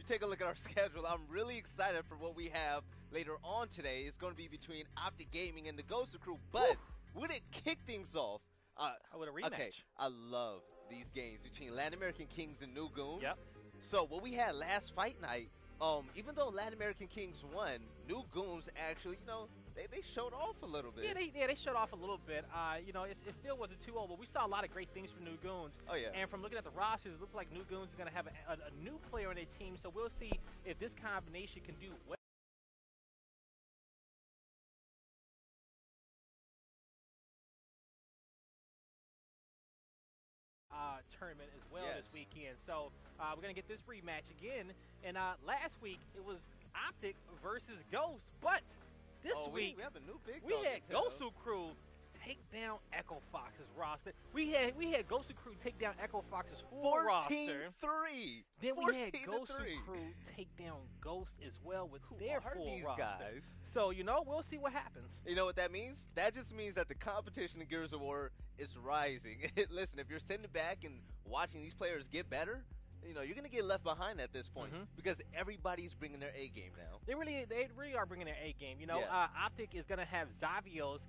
you take a look at our schedule, I'm really excited for what we have later on today. It's going to be between OpTic Gaming and the Gosu crew. But would it kick things off? With a rematch. Okay, I love these games between LatamKings and New Goons. Yep. So what we had last fight night, even though LatamKings won, New Goons actually, they showed off a little bit. Yeah, they showed off a little bit. It still wasn't 2-0, but we saw a lot of great things from New Goons. Oh, yeah. And from looking at the rosters, it looks like New Goons is going to have a new player on their team, so we'll see if this combination can do well. Tournament as well this weekend. So we're going to get this rematch again. And last week, it was OpTic versus Ghost, but this week, we have a new big we had Gosu crew take down Echo Fox's roster. We had Gosu crew take down Echo Fox's full roster. 14-3. Then we had Gosu crew take down Ghost as well with their full roster. Guys? So, we'll see what happens. You know what that means? That just means that the competition in Gears of War is rising. Listen, if you're sitting back and watching these players get better, you're going to get left behind at this point because everybody's bringing their A game now. They really are bringing their A game. OpTic is going to have Xavios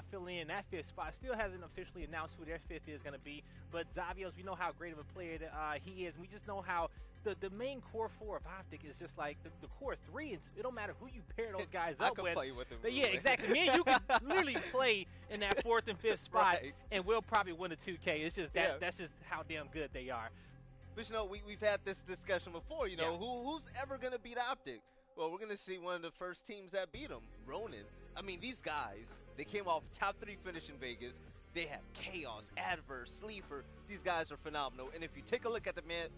filling in that fifth spot. Still hasn't officially announced who their fifth is going to be, but Xavios, we know how great of a player that, he is, and we just know how the main core four of OpTic is just like the core three. It don't matter who you pair those guys up with. I can play with them. Yeah, exactly. Me and you can literally play in that fourth and fifth spot, and we'll probably win a 2K. It's just that's just how damn good they are. But we've had this discussion before. Who's ever gonna beat OpTic? Well, we're gonna see one of the first teams that beat them, Ronin. I mean, these guys, they came off top 3 finish in Vegas. They have Chaos, Adverse, Sleeper. These guys are phenomenal. And if you take a look at the Mad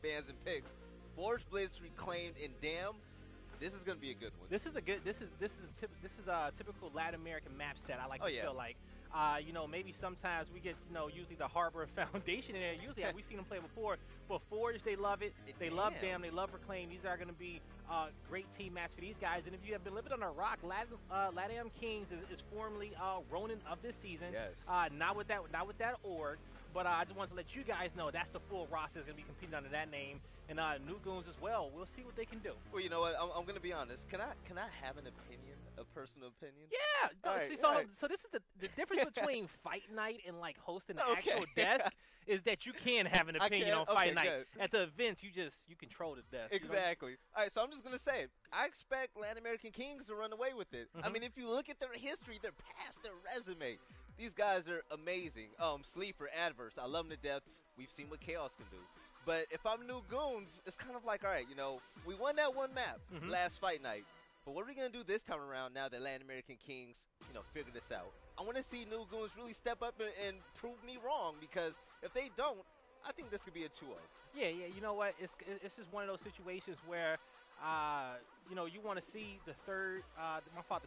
Bands and picks, Forge Blitz, Reclaimed, and Damn, this is gonna be a good one. This is a typical Latin American map set. I like to feel like. Maybe sometimes we get, usually the Harbor Foundation in there. Usually, we've seen them play before. But Forge, they love it. They love Damn. They love Reclaim. These are going to be great team match for these guys. And if you have been living on a rock, LatamKings is formerly Ronin of this season. Yes. Not with that org. But I just wanted to let you guys know that's the full roster is going to be competing under that name. And New Goons as well. We'll see what they can do. Well, you know what? I'm going to be honest. Can I have an opinion, a personal opinion? Yeah. So this is the difference between fight night and like hosting an actual desk is that you can have an opinion on fight night. Good. At the events, you control the desk. Exactly. All right, so I'm just going to say it. I expect LatamKings to run away with it. I mean, if you look at their history, their past, their resume, these guys are amazing. Sleeper, Adverse, I love them to death. We've seen what Chaos can do. But if I'm New Goons, it's kind of like, all right, we won that one map last fight night. But what are we going to do this time around now that LatamKings, figure this out? I want to see New Goons really step up and prove me wrong, because if they don't, I think this could be a 2-0. Yeah, you know what? It's just one of those situations where, you want to see the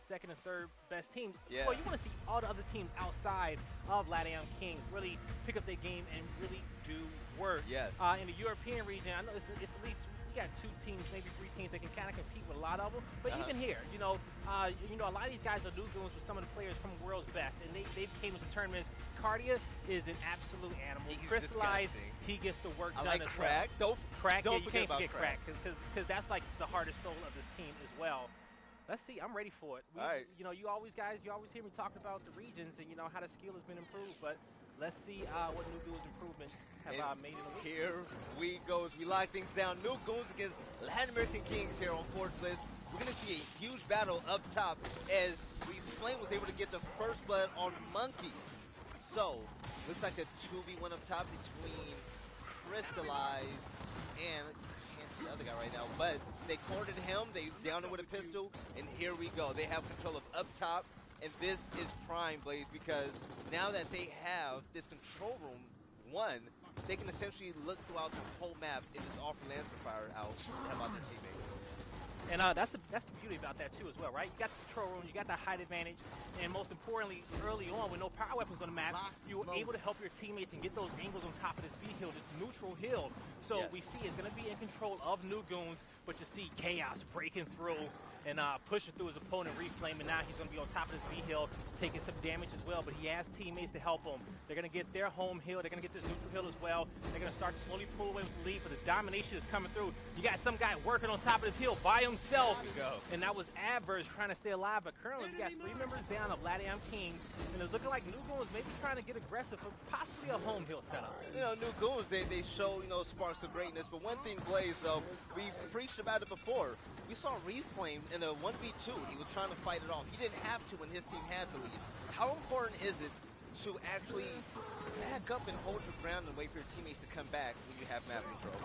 second and third best teams. Yeah. Well, you want to see all the other teams outside of LatamKings really pick up their game and really do work. Yes. In the European region, I know it's at least we got 2 teams, maybe 3 teams that can kind of compete with a lot of them. But even here, a lot of these guys are New Goons with some of the players from World's Best, and they came into tournaments. Cardia is an absolute animal. He's Crystallized, disgusting. He gets the work done like as Crack. well. Crack, don't you forget can't about forget Crack, because that's like the hardest soul of this team as well. Let's see. I'm ready for it. All right. You always hear me talking about the regions and how the skill has been improved, but let's see what New Goons improvements have made in the week. Here we go as we lock things down. New Goons against LatamKings here on Forge Blitz. We're going to see a huge battle up top as Flame was able to get the first blood on Monkey. So, looks like a 2v1 up top between Crystallized and the other guy right now, but they cornered him, they downed him with a pistol, and here we go. They have control of up top, and this is prime, Blaze, because now that they have this control room won, they can essentially look throughout the whole map and just offer Lancer Fire out about their teammates. And that's the beauty about that too as well, right? You got the control room, you got the height advantage, and most importantly, early on with no power weapons on the map, you were able to help your teammates and get those angles on top of this B hill, this neutral hill. So we see it's going to be in control of New Goons, but but you see Chaos breaking through and pushing through his opponent, reflaming. Now he's going to be on top of this B-hill, taking some damage as well, but he has teammates to help him. They're going to get their home hill. They're going to get this neutral hill as well. They're going to start to slowly pull away with the lead, but the domination is coming through. You got some guy working on top of this hill by himself, and that was Adverse trying to stay alive, but currently we got 3 members down of LatamKings, and it's looking like New Goons maybe trying to get aggressive for possibly a home hill setup. You know, New Goons, they show, you know, sparks of greatness, but one thing, Blaze, though, we preached about it before. We saw Reflame in a 1v2. He was trying to fight it off. He didn't have to when his team had the lead. How important is it to actually back up and hold your ground and wait for your teammates to come back when you have map control?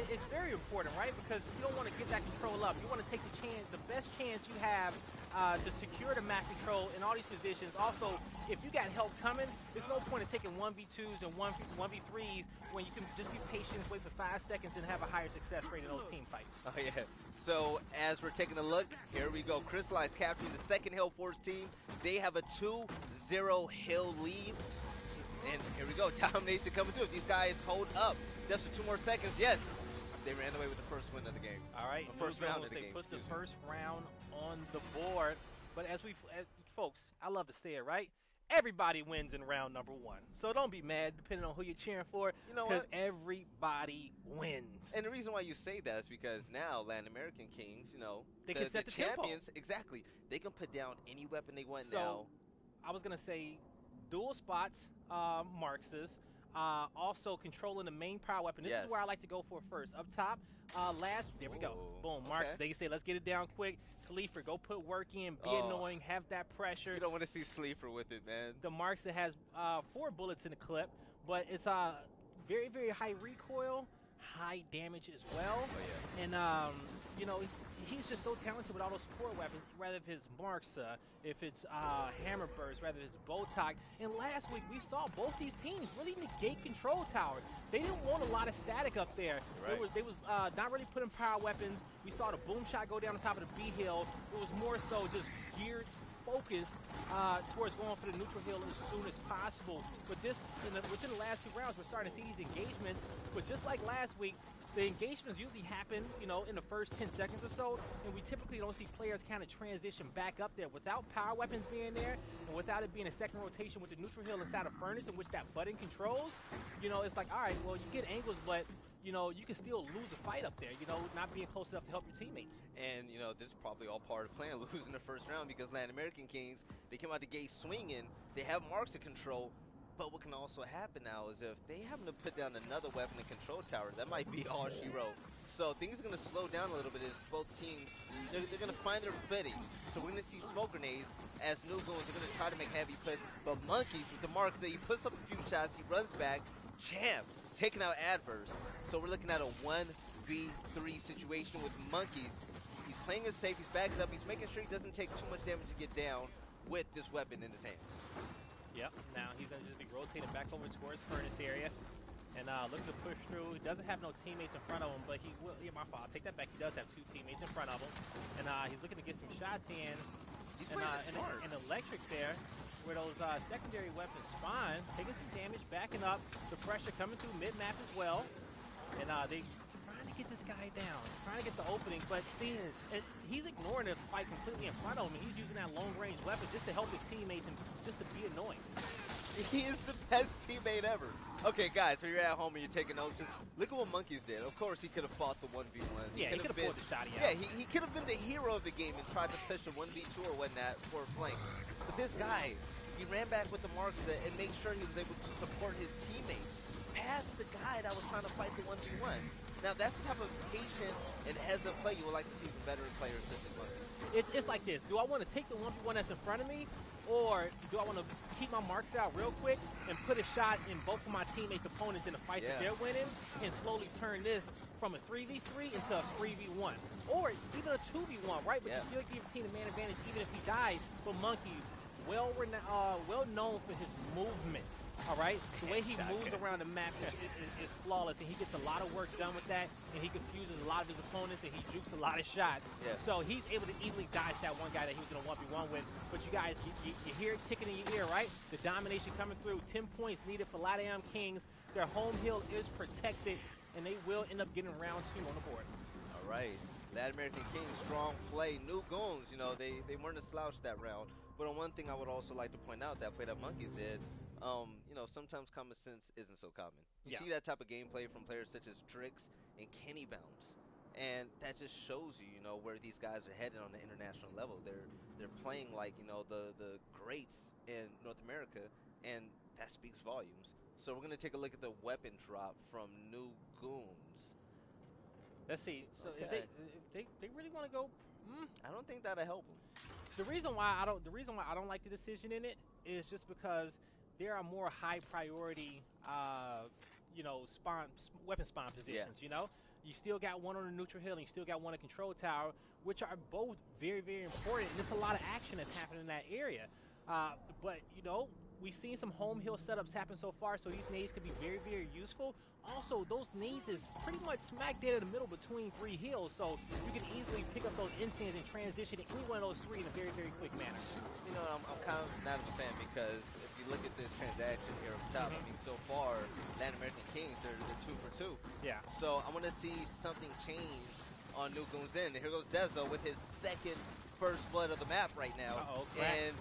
It's very important, right? Because you don't want to get that control up. You want to take the best chance you have to secure the map control in all these positions. Also, if you got help coming, there's no point in taking 1v2s and 1v3s when you can just be patient, wait for 5 seconds, and have a higher success rate in those team fights. Oh, yeah. So, as we're taking a look, here we go. Crystallize capturing the second Hill Force team. They have a 2-0 Hill lead. And here we go. Domination coming through. If these guys hold up just for 2 more seconds, yes, they ran away with the first win of the game. All right. First round of the game. They put the first round on the board. But as folks, I love to say it, right? Everybody wins in round number 1. So don't be mad depending on who you're cheering for. You know what? Because everybody wins. And the reason why you say that is because now LatamKings, you know, they can set the champions, tempo. Exactly. They can put down any weapon they want so, now. I was going to say dual spots, Marx's. Also controlling the main power weapon. This is where I like to go for first. Up top, there we go. Boom, Marx. Okay. They say, let's get it down quick. Sleeper, go put work in, be annoying, have that pressure. You don't want to see Sleeper with it, man. The Marx that has 4 bullets in the clip, but it's very, very high recoil, high damage as well. Oh, yeah. And, you know, he's just so talented with all those support weapons, whether if it's Marxa, if it's Hammer Burst, whether it's Botox. And last week, we saw both these teams really negate control towers. They didn't want a lot of static up there. Right. They was not really putting power weapons. We saw the boom shot go down on top of the B hill. It was more so just geared, focused towards going for the neutral hill as soon as possible. But within the last 2 rounds, we're starting to see these engagements. But just like last week, the engagements usually happen, you know, in the first 10 seconds or so, and we typically don't see players kind of transition back up there without power weapons being there, and without it being a second rotation with the neutral hill inside a furnace in which that button controls. You know, it's like, all right, well, you get angles, but you know, you can still lose a fight up there, you know, not being close enough to help your teammates. And, you know, this is probably all part of the plan, losing the first round, because LatamKings, they came out the gate swinging, they have Marks to control, but what can also happen now is if they happen to put down another weapon in control tower, that might be all she wrote. So things are going to slow down a little bit as both teams, they're going to find their footing. So we're going to see smoke grenades as New Goons are going to try to make heavy plays. But Monkeys, with the Marks, he puts up a few shots, he runs back, Champ, taking out Adverse. So we're looking at a 1v3 situation with Monkeys. He's playing it safe, he's backing up, he's making sure he doesn't take too much damage to get down with this weapon in his hand. Yep, now he's going to just be rotating back over towards furnace area and looking to push through. He doesn't have no teammates in front of him, but he will, my fault, I'll take that back. He does have 2 teammates in front of him, and he's looking to get some shots in. And electric there, where those secondary weapons spawn, taking some damage, backing up, the pressure coming through mid-map as well, and they trying to get this guy down, trying to get the opening, but see, he's ignoring the fight completely in front of him, and he's using that long-range weapon just to help his teammates and just to be annoying. He is the best teammate ever. Okay, guys, so you're at home and you're taking notes. Just look at what Monkeys did. Of course, he could have fought the 1v1. Yeah, he could have pulled the shot. Yeah, he could have been the hero of the game and tried to push a 1v2 or whatnot for a flank. But this guy, he ran back with the Marks and made sure he was able to support his teammates past the guy that was trying to fight the 1v1. Now, that's the type of patient and heads-up play you would like to see from veteran players this is Monkeys. It's like this. Do I want to take the 1v1 that's in front of me, or do I want to keep my Marks out real quick and put a shot in both of my teammates' opponents in the fight that they're winning and slowly turn this from a 3v3 into a 3v1? Or even a 2v1, right? But you still give your team the man advantage even if he dies. But Monkey, well known for his movement. All right, the way he moves around the map is flawless, and he gets a lot of work done with that, and he confuses a lot of his opponents, and he jukes a lot of shots. Yeah. So he's able to easily dodge that one guy that he was going to 1v1 with. But you guys, you hear it ticking in your ear, right? The domination coming through. 10 points needed for LatamKings. Their home hill is protected, and they will end up getting round 2 on the board. All right. That American Kings, strong play. New Goons, you know, they weren't a slouch that round. But on one thing I would also like to point out, that play that Monkeys did, you know, sometimes common sense isn't so common. You see that type of gameplay from players such as Trix and Kenny Bounce. And that just shows you, you know, where these guys are headed on the international level. They're playing like, you know, the greats in North America, and that speaks volumes. So we're going to take a look at the weapon drop from New Goons. Let's see. So if they really want to go, I don't think that'll help them. The reason why I don't like the decision in it is just because there are more high priority, you know, weapon spawn positions. You know, you still got one on the neutral hill, and you still got one at control tower, which are both very, very important. And there's a lot of action that's happening in that area. But you know, we've seen some home hill setups happen so far, so these nades could be very, very useful. Also, those nades is pretty much smack dead in the middle between 3 hills, so you can easily pick up those instants and transition to any one of those 3 in a very, very quick manner. You know, I'm kind of not a fan, because if you look at this transaction here up top, I mean, so far, Latin American Kings, they're 2 for 2. Yeah. So I want to see something change on New Goons in. And here goes Dezo with his second first blood of the map right now. And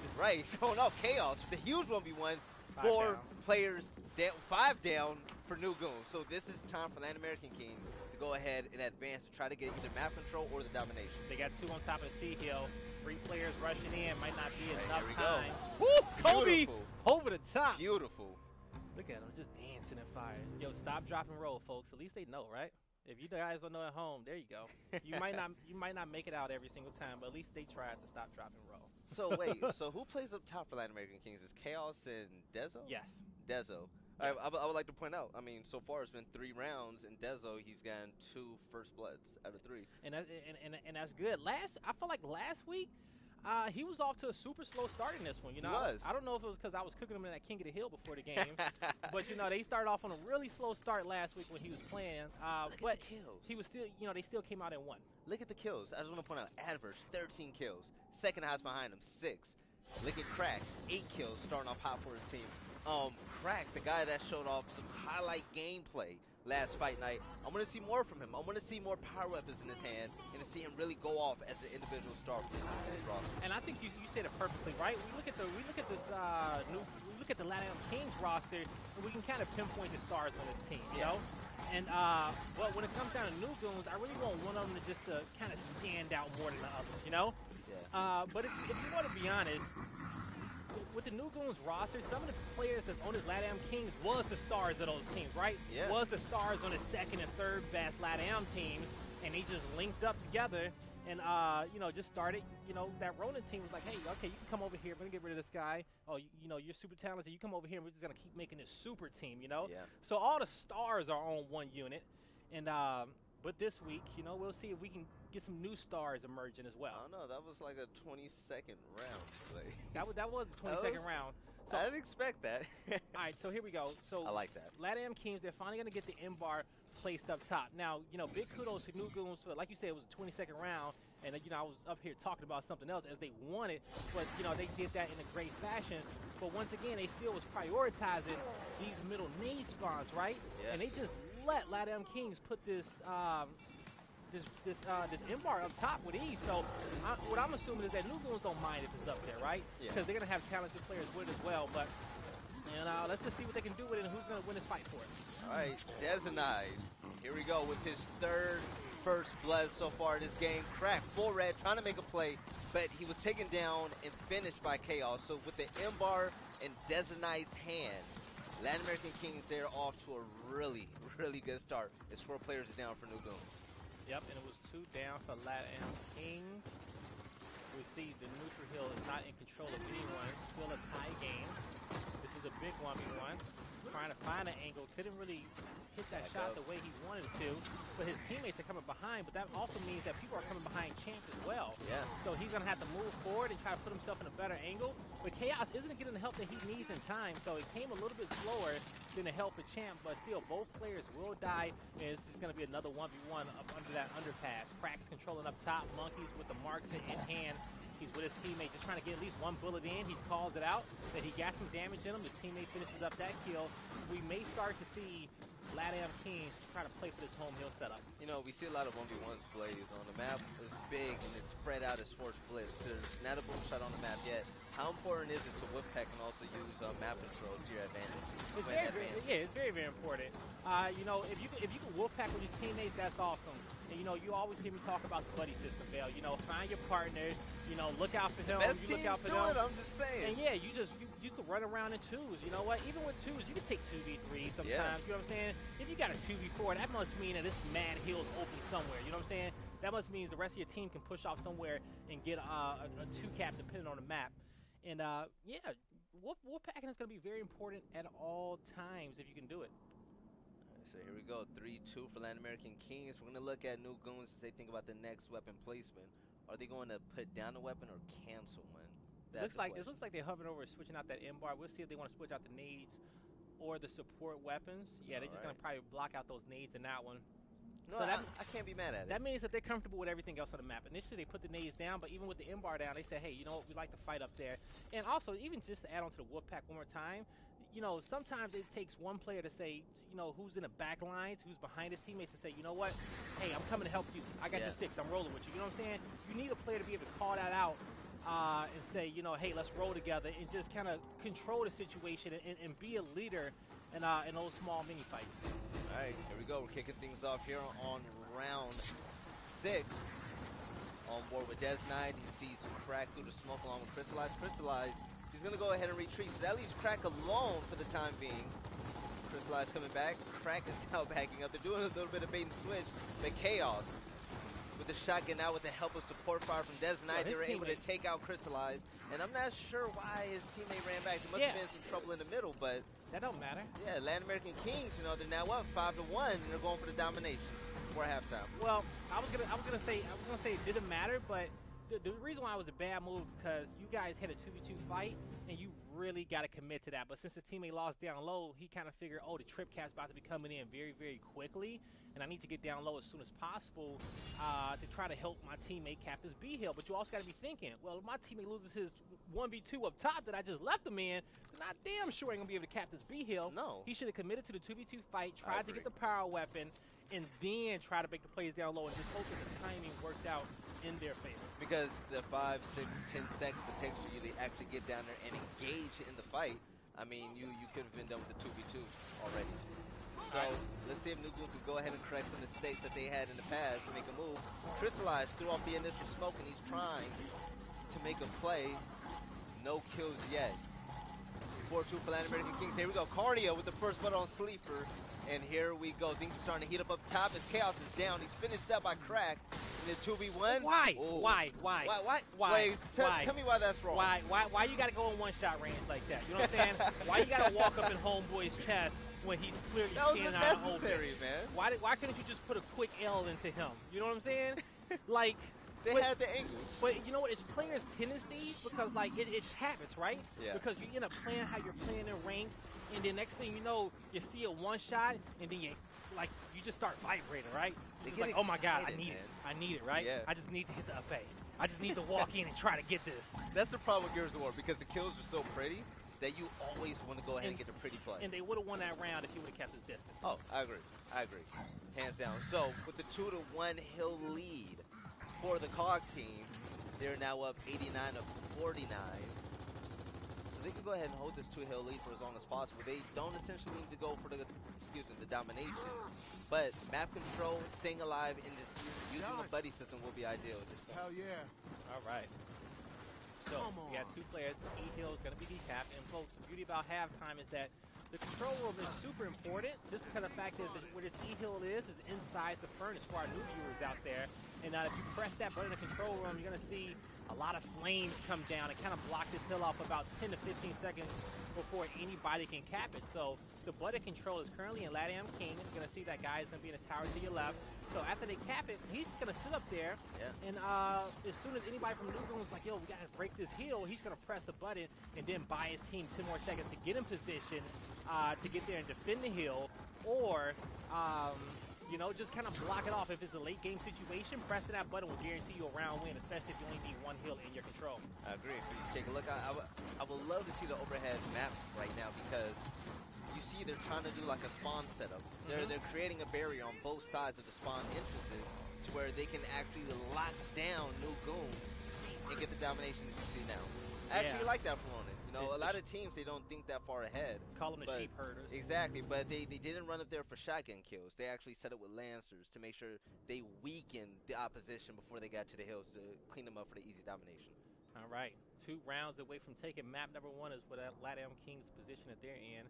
showing off Chaos with a huge 1v1. 4 players down, 5 down for New Goons. So this is time for Latin American Kings to go ahead and advance to try to get either map control or the domination. They got 2 on top of C hill. 3 players rushing in. Might not be enough here we time. Go. Woo! Kobe Beautiful. over the top. Beautiful. Look at him just dancing in fire. Yo, stop, drop, and roll, folks. At least they know, right? If you guys don't know at home, there you go. You might not make it out every single time, but at least they tried to stop, drop, and roll. So wait, so who plays up top for Latin American Kings? Is Chaos and Dezo? Yes. Dezo. All right, I would like to point out, I mean, so far it's been 3 rounds, and Dezo, he's gotten 2 first bloods out of 3. And that's good. I feel like last week, he was off to a super slow start in this one. You know, I don't know if it was because I was cooking him in that King of the Hill before the game, but you know, they started off on a really slow start last week when he was playing. But he was still, you know, they still came out and won. Look at the kills. I just want to point out, Adverse, 13 kills. Second highest behind him, 6. Look at Crack, 8 kills, starting off hot for his team. Crack, the guy that showed off some highlight gameplay last fight night. I want to see more from him. I want to see more power weapons in his hand, and to see him really go off as an individual star for this roster. And I think you said it perfectly, right? We look at the LatamKings roster, and we can kind of pinpoint the stars on this team, you know. And but when it comes down to New Goons, I really want one of them to just kind of stand out more than the others, you know. But if you want to be honest, with the New Goons roster, some of the players that's on this LatamKings was the stars of those teams, right? Yeah. Was the stars on the 2nd and 3rd best Latam teams, and they just linked up together and, you know, just started, you know, that Ronin team was like, hey, okay, you can come over here. We're going to get rid of this guy. Oh, you know, you're super talented. You come over here, and we're just going to keep making this super team, you know? Yeah. So all the stars are on one unit. And, but this week, you know, we'll see if we can get some new stars emerging as well. I don't know. That was like a 22nd round play. That was a 22nd round. So, I didn't expect that. All right, so here we go. So I like that. LatamKings, they're finally going to get the M-bar placed up top. Now, you know, big kudos to New Goons. Like you said, it was a 22nd round, and, you know, I was up here talking about something else as they wanted, but, you know, they did that in a great fashion. But once again, they still was prioritizing these middle nade spawns, right? Yes. And they just let LatamKings put this M-bar up top with ease. So what I'm assuming is that New Goons don't mind if it's up there, right? Because they're going to have talented players with it as well. But let's just see what they can do with it and who's going to win this fight for it. All right, Dezenide. Here we go with his 3rd first blood so far in this game. Crack, full red, trying to make a play, but he was taken down and finished by Chaos. So with the M-bar in Dezenide's hand, Latin American Kings, they're off to a really, really good start. It's 4 players down for New Goons. Yep, and it was 2 down for LatamKings. We see the neutral hill is not in control of anyone. Still a tie game. This is a big 1v1. Trying to find an angle. Couldn't really hit that shot the way he wanted to. But his teammates are coming behind. But that also means that people are coming behind Champ as well. Yeah. So he's going to have to move forward and try to put himself in a better angle. But Chaos isn't getting the help that he needs in time. So it came a little bit slower than the help of Champ. But still, both players will die. And it's just going to be another 1v1 up under that underpass. Cracks controlling up top. Monkeys with the marks in hand. He's with his teammate, just trying to get at least 1 bullet in. He calls it out that he got some damage in him. The teammate finishes up that kill. We may start to see LatamKings try to play for this home hill setup. You know, we see a lot of 1v1s plays on the map. It's big and it's spread out as Force Blitz. There's not a boom shot on the map yet. How important is it to Wolfpack and also use map control to your advantage? It's very, very important. You know, if you can Wolfpack with your teammates, that's awesome. And you know, you always hear me talk about the buddy system, Bell. You know, find your partners. You know, look out for them. You look out for them. I'm just saying. And yeah, you can run around in twos. You know what? Even with twos, you can take 2v3 sometimes. Yeah. You know what I'm saying? If you got a 2v4, that must mean that this mad hill's open somewhere. You know what I'm saying? That must mean the rest of your team can push off somewhere and get a 2-cap depending on the map. And yeah, Wolfpacking is going to be very important at all times if you can do it. So here we go, 3-2 for LatamKings. We're going to look at new goons as they think about the next weapon placement. Are they going to put down a weapon or cancel one? It looks like they're hovering over switching out that M bar. We'll see if they want to switch out the nades or the support weapons. Yeah, they're just going to probably block out those nades in that one. No, so I can't be mad at it. That means that they're comfortable with everything else on the map. Initially, they put the nades down, but even with the M bar down, they said, hey, you know what, we like to fight up there. And also, even just to add on to the Wolfpack one more time, you know, sometimes it takes one player to say, you know, who's in the back lines, who's behind his teammates, to say, you know what, hey, I'm coming to help you. I got your 6. I'm rolling with you. You know what I'm saying? You need a player to be able to call that out and say, you know, hey, let's roll together and just kind of control the situation and be a leader in those small mini fights. All right, here we go. We're kicking things off here on round 6. On board with Des Knight. He sees Crack through the smoke along with Crystallize. He's going to go ahead and retreat. So that leaves Crack alone for the time being. Crystallize coming back. Crack is now backing up. They're doing a little bit of bait and switch. But Chaos with the shotgun now with the help of support fire from Des Knight. They were able to take out Crystallize. And I'm not sure why his teammate ran back. There must have been some trouble in the middle, but that don't matter. Yeah, LatamKings, you know, they're now up 5-1, and they're going for the domination before halftime. Well, I was gonna say it didn't matter, but the reason why it was a bad move because you guys had a 2v2 fight, and you really got to commit to that. But since his teammate lost down low, he kind of figured, oh, the trip cap's about to be coming in very, very quickly, and I need to get down low as soon as possible to try to help my teammate cap this B hill. But you also got to be thinking, well, if my teammate loses his 1v2 up top that I just left him in, then I damn sure ain't going to be able to cap this B hill. No. He should have committed to the 2v2 fight, tried to get the power weapon, and then try to make the plays down low and just hope that the timing worked out in their favor. Because the 5, 6, 10 seconds it takes for you to actually get down there and engage in the fight, I mean, you could have been done with the 2v2 already. So let's see if New Goon can go ahead and correct some mistakes that they had in the past to make a move. Crystallize threw off the initial smoke, and he's trying to make a play. No kills yet. 4-2 for LatamKings. Here we go. Cardio with the first blood on Sleeper. And here we go. Things are starting to heat up top as Chaos is down. He's finished up by Crack in the 2v1. Why? Ooh. Why? Wait, tell me why that's wrong. Why you got to go in one-shot range like that? You know what I'm saying? Why you got to walk up in Homeboy's chest when he's clearly standing out of open? Man. Why couldn't you just put a quick L into him? You know what I'm saying? Like... They had the angles. But you know what? It's players' tendencies because, like, it's habits, right? Yeah. Because you end up playing how you're playing in rank, and then next thing you know, you see a one-shot, and then you just start vibrating, right? It's like, oh my God, I need it, right? Yeah. I just need to hit the up A. I just need to walk in and try to get this. That's the problem with Gears of War, because the kills are so pretty that you always want to go ahead and get the pretty play. And they would have won that round if he would have kept his distance. Oh, I agree. Hands down. So, with the 2-1 hill lead for the COG team, they're now up 89-49. So they can go ahead and hold this 2-hill lead for as long as possible. They don't essentially need to go for the domination. But map control, staying alive in this using the buddy system will be ideal at this point. Hell yeah. All right. So we got 2 players. E-hill is going to be decapped. And folks, the beauty about halftime is that the control room is super important, just because the fact is that where this E-hill is inside the furnace for our new viewers out there. And if you press that button in the control room, you're going to see a lot of flames come down and kind of block this hill off about 10 to 15 seconds before anybody can cap it. So the button control is currently in LatamKings. You're going to see that guy is going to be in the tower to your left. So after they cap it, he's just going to sit up there. Yeah. And as soon as anybody from New Goon is like, yo, we got to break this hill, he's going to press the button and then buy his team 10 more seconds to get in position to get there and defend the hill, or you know, just kind of block it off. If it's a late game situation, pressing that button will guarantee you a round win, especially if you only need 1 hill in your control. I agree. If you take a look, I would love to see the overhead map right now, because you see they're trying to do like a spawn setup. They're creating a barrier on both sides of the spawn entrances to where they can actually lock down new goons and get the domination that you see now. I actually like that proponent. You know, a lot of teams, they don't think that far ahead. Call them the sheep herders. Exactly, but they didn't run up there for shotgun kills. They actually set it with lancers to make sure they weakened the opposition before they got to the hills to clean them up for the easy domination. All right, 2 rounds away from taking map number 1 is what LatamKings position that they're in.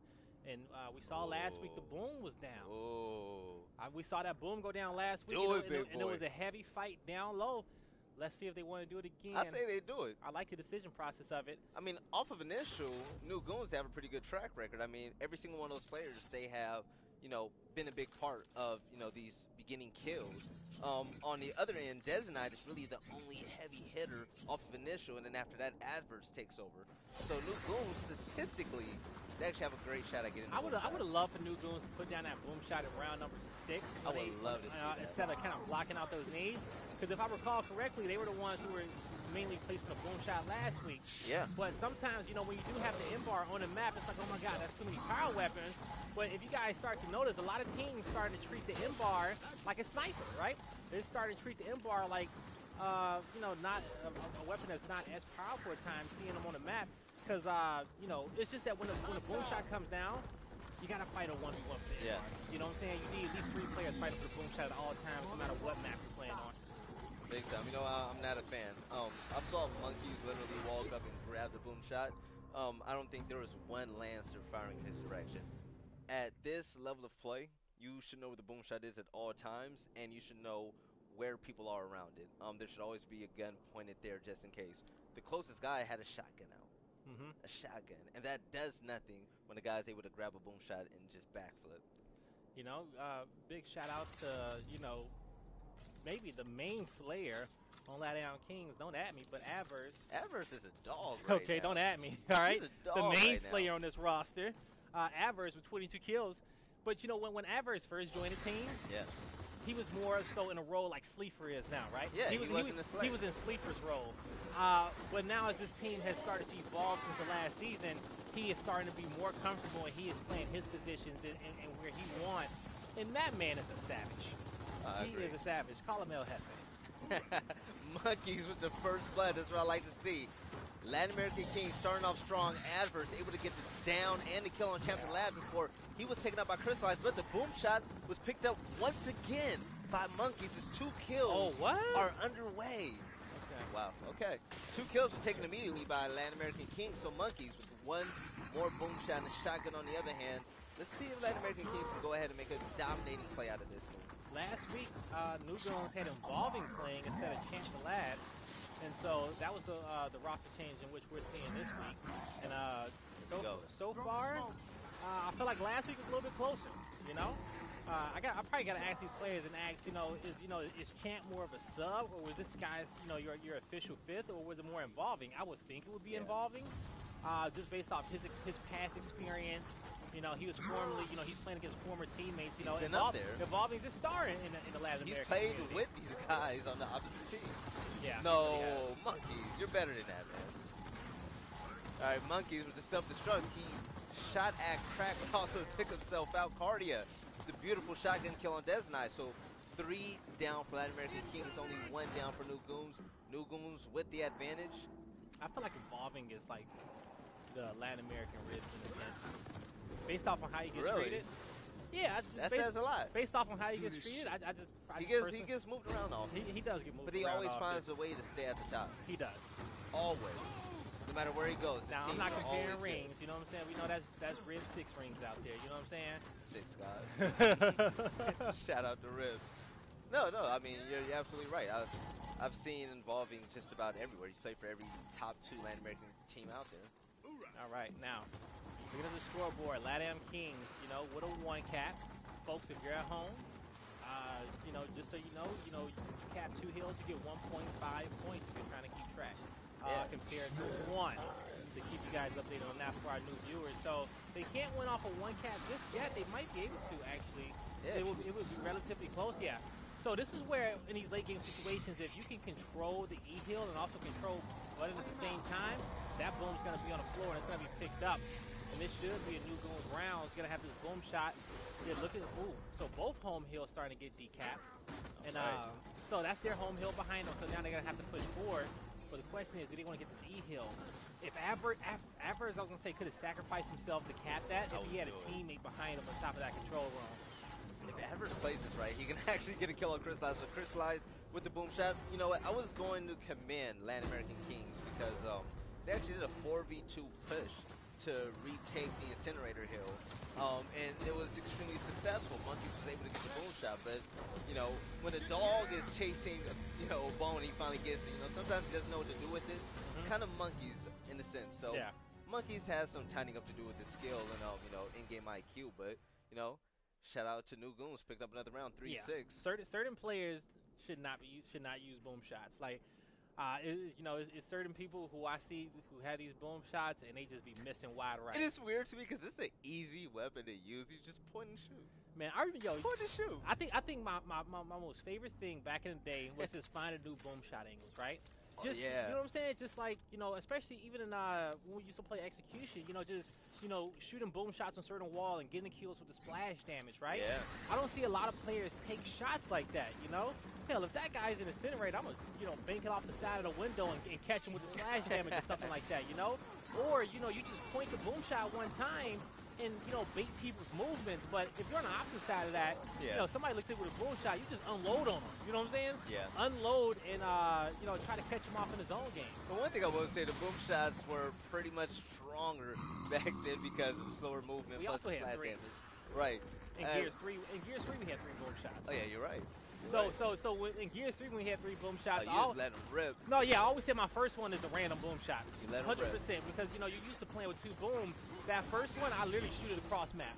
And we saw last week the boom was down. We saw that boom go down last week, and it was a heavy fight down low. Let's see if they want to do it again. I say they do it. I like the decision process of it. I mean, off of initial, New Goons have a pretty good track record. I mean, every single one of those players, they have, you know, been a big part of, you know, these beginning kills. On the other end, Desinite is really the only heavy hitter off of initial, and then after that, Adverse takes over. So New Goons, statistically, they actually have a great shot at getting the I would have loved for New Goons to put down that boom shot at round number 6. I would love to see that. Instead of kind of blocking out those nades. Because if I recall correctly, they were the ones who were mainly placing the boom shot last week. Yeah. But sometimes, you know, when you do have the M-bar on the map, it's like, oh my God, that's too many power weapons. But if you guys start to notice, a lot of teams starting to treat the M-bar like a sniper, right? They're starting to treat the M-bar like, you know, not a weapon that's not as powerful at times, seeing them on the map. Because, you know, it's just that when the boom shot comes down, you got to fight a 1v1 for the M-bar. You know what I'm saying? You need at least 3 players fighting for the boom shot at all times, no matter what map you're playing on. Big time. You know, I'm not a fan. I saw monkeys literally walk up and grab the boom shot. I don't think there was one Lancer firing in his direction. At this level of play, you should know where the boom shot is at all times, and you should know where people are around it. There should always be a gun pointed there just in case. The closest guy had a shotgun out. A shotgun. And that does nothing when a guy's able to grab a boom shot and just backflip. You know, big shout out to, you know, maybe the main slayer on LatamKings. Don't at me, but Adverse. Adverse is a dog right Okay, now. Don't at me. All right? He's a dog the main right slayer now. on this roster. Adverse with 22 kills. But, you know, when Adverse first joined the team, he was more so in a role like Sleeper is now, right? Yeah, he was in Sleeper's role. But now as this team has started to evolve since the last season, he is starting to be more comfortable, and he is playing his positions and where he wants. And that man is a savage. He is a savage. Call him El Jefe. Monkeys with the first blood. That's what I like to see. LatamKings starting off strong. Adverse able to get the down and the kill on Champion Lab before he was taken out by Crystallized. But the boom shot was picked up once again by Monkeys. His 2 kills are underway. Okay. Wow. Okay. 2 kills were taken immediately by LatamKings. So Monkeys with 1 more boom shot and a shotgun on the other hand. Let's see if LatamKings can go ahead and make a dominating play out of this one. Last week, New Goons had Involving playing instead of Champ the Lad, and so that was the roster change in which we're seeing this week. And so far, I feel like last week was a little bit closer. You know, I probably got to ask these players and ask, is Champ more of a sub, or was this guy, your official 5th, or was it more Involving? I would think it would be Involving, just based off his past experience. You know, he was formerly, he's playing against former teammates. You know, Involving just starring in the Latin American He's played community. with these guys on the opposite team. Yeah. No, Monkeys, you're better than that, man. All right, Monkeys with the self-destruct. He shot at Crack, but also took himself out. Cardia, the beautiful shotgun kill on Desinite. So 3 down for LatamKings, only 1 down for New Goons. New Goons with the advantage. I feel like Involving is like the Latin American Risk in a sense. Based off on how he gets treated. Yeah, that says a lot. Based off on how he gets treated, he gets moved around often. He does get moved around. But he always finds a way to stay at the top. He does. Always. No matter where he goes. Now, I'm not comparing rings, you know what I'm saying? We know that's Ribs 6 rings out there, you know what I'm saying? 6 guys. Shout out to Ribs. No, I mean, you're absolutely right. I've seen Involving just about everywhere. He's played for every top 2 Latin American team out there. All right, now, look at the scoreboard. LatamKings, with a 1 cap. Folks, if you're at home, just so you know, you cap 2 hills, you get 1.5 points if you're trying to keep track. Compared to 1 to keep you guys updated on that for our new viewers. So they can't win off of 1 cap just yet. They might be able to, actually. Yeah. It would be relatively close, yeah. So this is where, in these late game situations, if you can control the E-heal and also control buttons at the same time, that boom's going to be on the floor and it's going to be picked up. And this should be a new Goons round. He's going to have this boom shot. They're looking, ooh, so both home hills starting to get decapped. And so that's their home hill behind them. So now they're going to have to push forward. But the question is, do they want to get this E-hill? If Avers, I was going to say, could have sacrificed himself to cap that if he had a teammate behind him on top of that control room. If Avers plays this right, he can actually get a kill on Crystallize. So Crystallize with the boom shot. You know what? I was going to commend Latin American Kings because they actually did a 4v2 push to retake the Incinerator Hill. And it was extremely successful. Monkeys was able to get the boom shot, but, you know, when a dog is chasing, you know, a bone, he finally gets it. You know, sometimes he doesn't know what to do with it. Kind of Monkeys in a sense. So Monkeys has some tidying up to do with his skill and, you know, in-game IQ. But, you know, shout out to New Goons, picked up another round, 3-6. Yeah. Certain players should not use boom shots. Like, you know, it's certain people who I see who have these boom shots and they just be missing wide right. It is weird to me because it's an easy weapon to use. You just point and shoot. Man, point and shoot. I think my most favorite thing back in the day was just finding new boom shot angles, right? Just, you know what I'm saying? Just like, you know, especially even in when we used to play Execution, you know, just, you know, shooting boom shots on certain wall and getting kills with the splash damage, right? Yeah. I don't see a lot of players take shots like that, you know? Hell, if that guy's in Incinerator, I'm going to, you know, bank it off the side of the window and catch him with the splash damage or something like that, you know? Or, you know, you just point the boom shot one time and, you know, bait people's movements. But if you're on the opposite side of that, you know, somebody looks at with a boom shot, you just unload on them. You know what I'm saying? Yeah. Unload and, you know, try to catch him off in his own game. The one thing I will say, the boom shots were pretty much stronger back then because of slower movement. We plus also had splash 3. damage. Right. In Gears 3, we had 3 boom shots. Oh, yeah, you're right. So in Gears 3 when we had 3 boom shots, you just let them rip. No, yeah, I always say my first one is a random boom shot. You let 100% rip. because you know you're used to playing with 2 booms. That first one, I literally shoot it across map.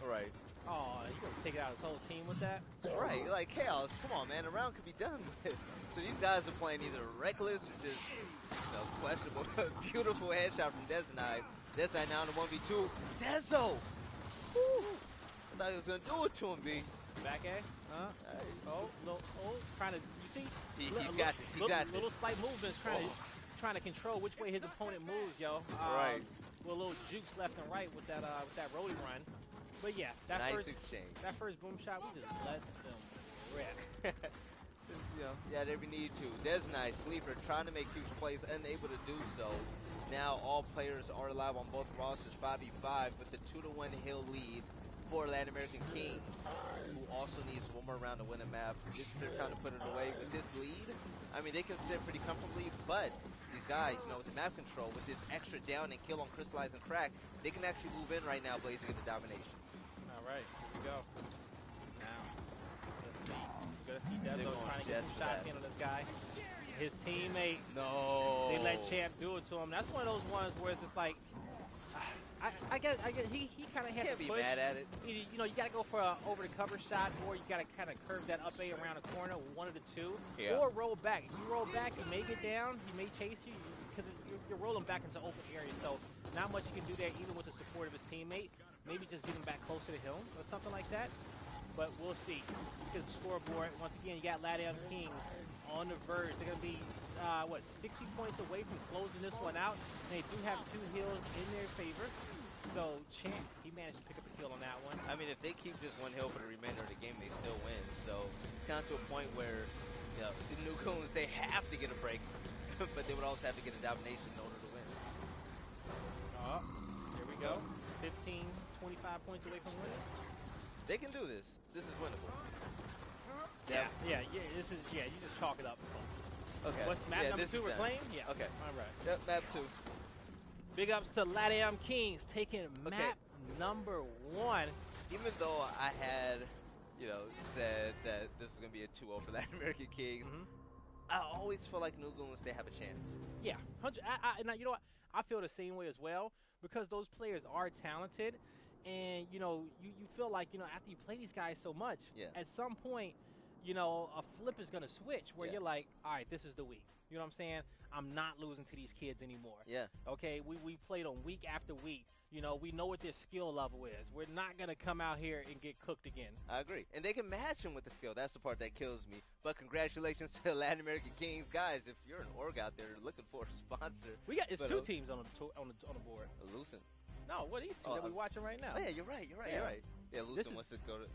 Right. Oh, you gonna take out his whole team with that? Right. You're like, Chaos, come on, man, the round could be done with. So these guys are playing either reckless or just, you know, questionable. Beautiful headshot from Desnai. Desnai now in the 1v2. Dezo! Woo! I thought he was gonna do it to him, B. Back A? Trying to, you see? He got this, he got this. Little slight movements trying to control which way his opponent moves, yo. Right. With a little jukes left and right with that rolling run. But yeah, that nice first exchange. That first boom shot, we just let them rip. You know, yeah, every need to. Desnai, Sleeper, trying to make huge plays, unable to do so. Now all players are alive on both rosters, 5v5, with the 2-1 hill lead for Latin American Kings, who also needs one more round to win a map. They're trying to put it away with this lead. I mean, they can sit pretty comfortably, but these guys, you know, with the map control, with this extra down and kill on Crystallize and Crack, they can actually move in right now, blazing into domination. All right, here we go. Now, let's see. Gonna see Dezo trying to get some shots in on this guy. His teammate, they let Champ do it to him. That's one of those ones where it's just like, I guess he kind of had to push. Can't be mad at it. You know, you got to go for an over-the-cover shot, or you got to kind of curve that up A around the corner, one of the two, or roll back. If you roll back, he may get down, he may chase you, because you're rolling back into open area, so not much you can do there, even with the support of his teammate. Maybe just getting back closer to him, or something like that. But we'll see. Because the scoreboard, once again, you got LatamKings on the verge. They're going to be, 60 points away from closing this one out. And they do have 2 hills in their favor. So, Champ, he managed to pick up a kill on that one. I mean, if they keep just 1 hill for the remainder of the game, they still win. So, it's kind of to a point where, you know, the New Goons, they have to get a break. But they would also have to get a domination in order to win. Oh, here we go. 15, 25 points away from winning. They can do this. This is winnable. Yeah, this is, you just chalk it up. Okay. What's map number 2 reclaim? Yeah. Okay. All right. Yep, map 2. Big ups to LatamKings taking map number 1. Even though I had, you know, said that this is going to be a 2-0 for Latin American Kings, I always feel like New Goons, they have a chance. Yeah. And you know what? I feel the same way as well, because those players are talented. And, you know, you feel like, you know, after you play these guys so much, at some point, you know, a flip is going to switch where you're like, all right, this is the week. You know what I'm saying? I'm not losing to these kids anymore. Yeah. Okay, we played them week after week. You know, we know what their skill level is. We're not going to come out here and get cooked again. I agree. And they can match them with the skill. That's the part that kills me. But congratulations to the Latin American Kings. Guys, if you're an org out there looking for a sponsor. It's 2 teams on the board. Lucent. No, what are these two that we're watching right now? Oh, yeah, you're right. Yeah, Lucen wants to go to...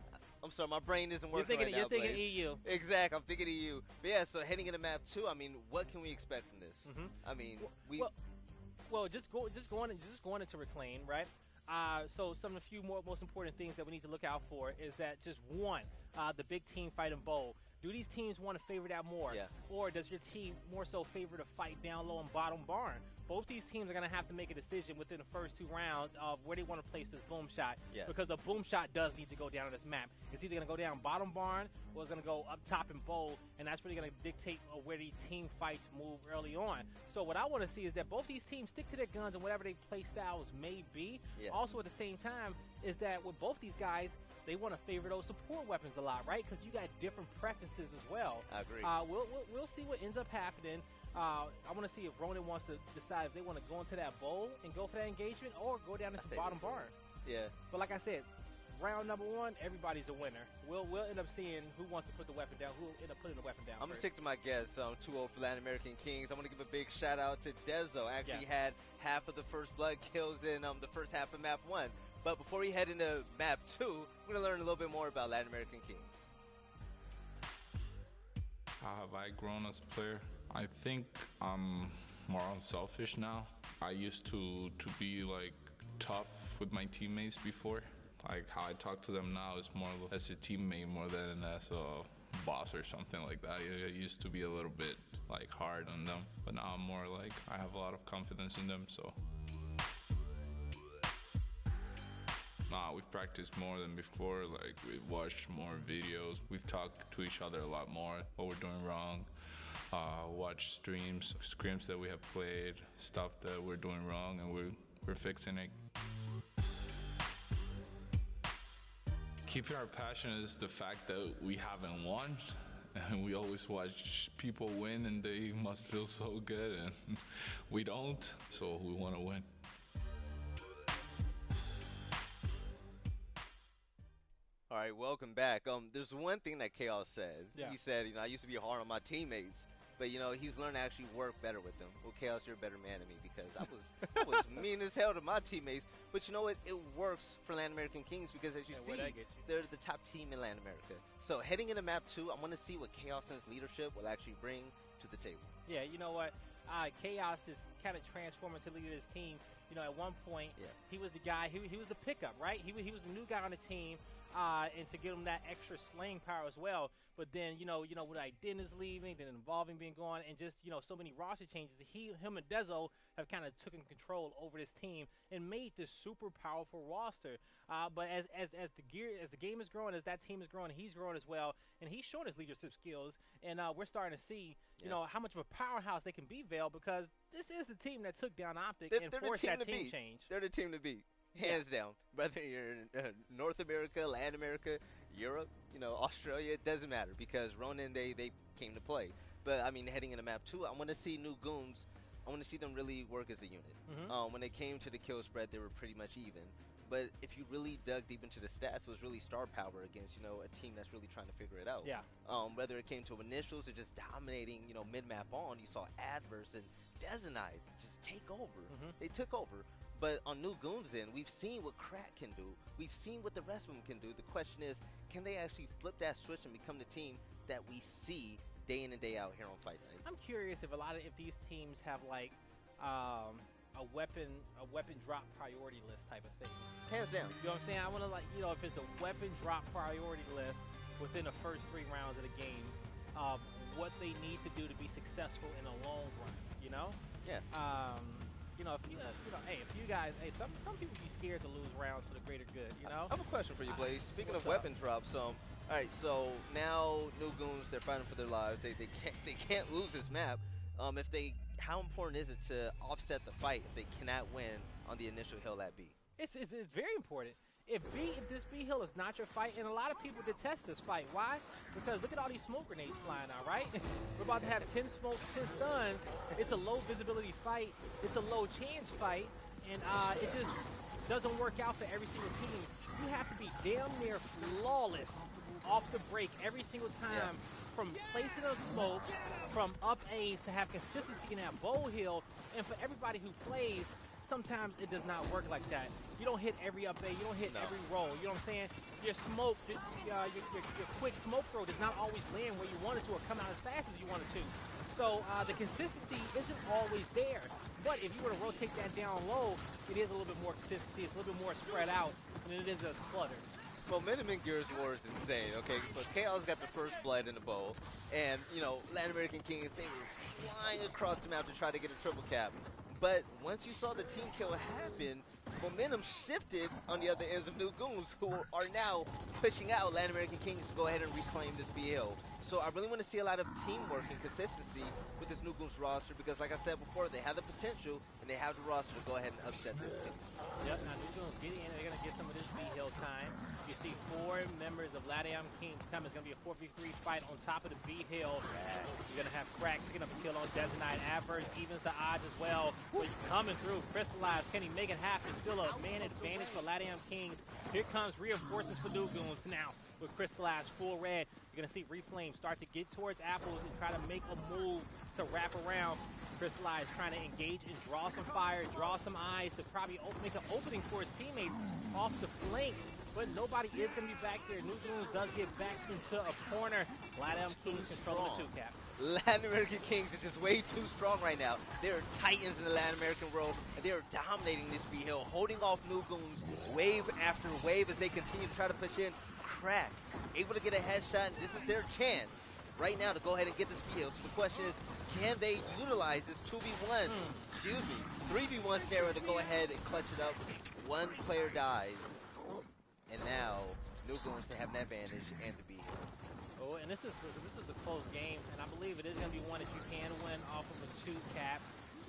I'm sorry, my brain isn't working right now. You're thinking EU. Exactly, I'm thinking EU. But yeah, so heading into map 2, I mean, what can we expect from this? I mean, just going into Reclaim, right? So some of the most important things that we need to look out for is that just one, the big team fight in bowl. Do these teams want to favor that more? Yeah. Or does your team more so favor to fight down low and bottom barn? Both these teams are going to have to make a decision within the first 2 rounds of where they want to place this boom shot. Yes. Because the boom shot does need to go down on this map. It's either going to go down bottom barn or it's going to go up top and bowl, and that's really going to dictate where these team fights move early on. So what I want to see is that both these teams stick to their guns and whatever their play styles may be. Yeah. Also at the same time is that with both these guys, they want to favor those support weapons a lot, right? Because you got different preferences as well. I agree. We'll see what ends up happening. I want to see if Ronin wants to decide if they want to go into that bowl and go for that engagement or go down into bottom barn. Yeah. But like I said, round number 1, everybody's a winner. We'll end up seeing who wants to put the weapon down, who will end up putting the weapon down. I'm going to stick to my guess, 2-0 for LatamKings. I want to give a big shout out to Dezo. Actually had half of the first blood kills in the first half of map 1. But before we head into map 2, we're going to learn a little bit more about LatamKings. How have I grown as a player? I think I'm more unselfish now. I used to be like tough with my teammates before. Like how I talk to them now is more as a teammate more than as a boss or something like that. I used to be a little bit like hard on them, but now I'm more like I have a lot of confidence in them, so. We've practiced more than before. Like we've watched more videos. We've talked to each other a lot more, what we're doing wrong. Watch scrims that we have played, stuff that we're doing wrong, and we're fixing it. Keeping our passion is the fact that we haven't won, and we always watch people win, and they must feel so good, and we don't, so we want to win. All right, welcome back. There's one thing that Chaos said. Yeah. He said, I used to be hard on my teammates, but he's learned to actually work better with them. Well, Chaos, you're a better man than me because I was mean as hell to my teammates. But you know what? It works for LatamKings because as you see, they're the top team in Latin America. So heading into map 2, I want to see what Chaos and his leadership will actually bring to the table. Yeah, you know what? Chaos is kind of transforming to lead his team. At one point, he was the guy. He was the pickup, right? He was the new guy on the team. And to give him that extra slaying power as well. But then, with Identis leaving, then Involving being gone, and just, so many roster changes, him and Dezo have kind of taken control over this team and made this super powerful roster. But as the game is growing, as that team is growing, he's growing as well, and he's showing his leadership skills. And we're starting to see, how much of a powerhouse they can be, Vale, because this is the team that took down OpTic and forced that team change. They're the team to beat. Hands down. Whether you're in North America, Latin America, Europe, Australia, it doesn't matter because Ronin, they came to play. But, I mean, heading into map 2, I want to see new goons. I want to see them really work as a unit. When they came to the kill spread, they were pretty much even. But if you really dug deep into the stats, it was really star power against, a team that's really trying to figure it out. Yeah. Whether it came to initials or just dominating, mid-map on, you saw Adverse and Dezenite just take over. They took over. But on new goons we've seen what Crack can do. We've seen what the rest of them can do. The question is, can they actually flip that switch and become the team that we see day in and day out here on Fight Night? I'm curious if these teams have like a weapon drop priority list type of thing. Hands down. You know what I'm saying? I want to if it's a weapon drop priority list within the first 3 rounds of the game, what they need to do to be successful in the long run. Yeah. If you guys, some people be scared to lose rounds for the greater good, I have a question for you, Blaze. Speaking of weapon drops, all right, so now new goons, they're fighting for their lives. They can't lose this map. How important is it to offset the fight if they cannot win on the initial hill at B? It's very important. If this B hill is not your fight, and a lot of people detest this fight. Why? Because look at all these smoke grenades flying out, right? We're about to have 10 smokes, 10 stuns. It's a low visibility fight. It's a low chance fight, and it just doesn't work out for every single team. You have to be damn near flawless off the break every single time, from placing a smoke, from up A to have consistency in that bow hill, and for everybody who plays, sometimes it does not work like that. You don't hit every up A, you don't hit every roll, you know what I'm saying? Your smoke, your quick smoke throw does not always land where you want it to or come out as fast as you want it to. So the consistency isn't always there. But if you were to rotate that down low, it is a little bit more consistency, it's a little bit more spread out than it is a flutter. Momentum in Gears of War is insane, okay? So Chaos got the first blood in the bowl, and, you know, Latin American Kings, they were flying across the map to try to get a triple cap. But once you saw the team kill happen, momentum shifted on the other ends of New Goons, who are now pushing out Latin American Kings to go ahead and reclaim this BL. So I really want to see a lot of teamwork and consistency with this New Goons roster because, like I said before, they have the potential and they have the roster to go ahead and upset this team. Yep, now New Goons get in. They're going to get some of this B-Hill time. You see 4 members of LatamKings coming. It's going to be a 4v3 fight on top of the B-Hill. You're going to have Crack picking up a kill on Desnite. Adverse evens the odds as well. But coming through, Crystallized. Can he make it happen? Still a man advantage for LatamKings. Here comes reinforcements for New Goons now. With Crystallized full red, you're going to see Reflame start to get towards Apples and try to make a move to wrap around. Crystallized trying to engage and draw some fire, draw some eyes to probably make an opening for his teammates off the flank. But nobody is going to be back there. New Goons does get back into a corner. LatamKings controlling the 2-cap. Latin American Kings are just way too strong right now. They are titans in the Latin American world, and they are dominating this B-Hill, holding off New Goons wave after wave as they continue to try to push in. Crack, able to get a headshot, and this is their chance right now to go ahead and get this B-Hill. So the question is, can they utilize this 2v1, 3v1 scenario to go ahead and clutch it up? One player dies, and now New Goons to have an advantage and the B-Hill. Oh, and this is a close game, and I believe it is going to be one that you can win off of a 2-cap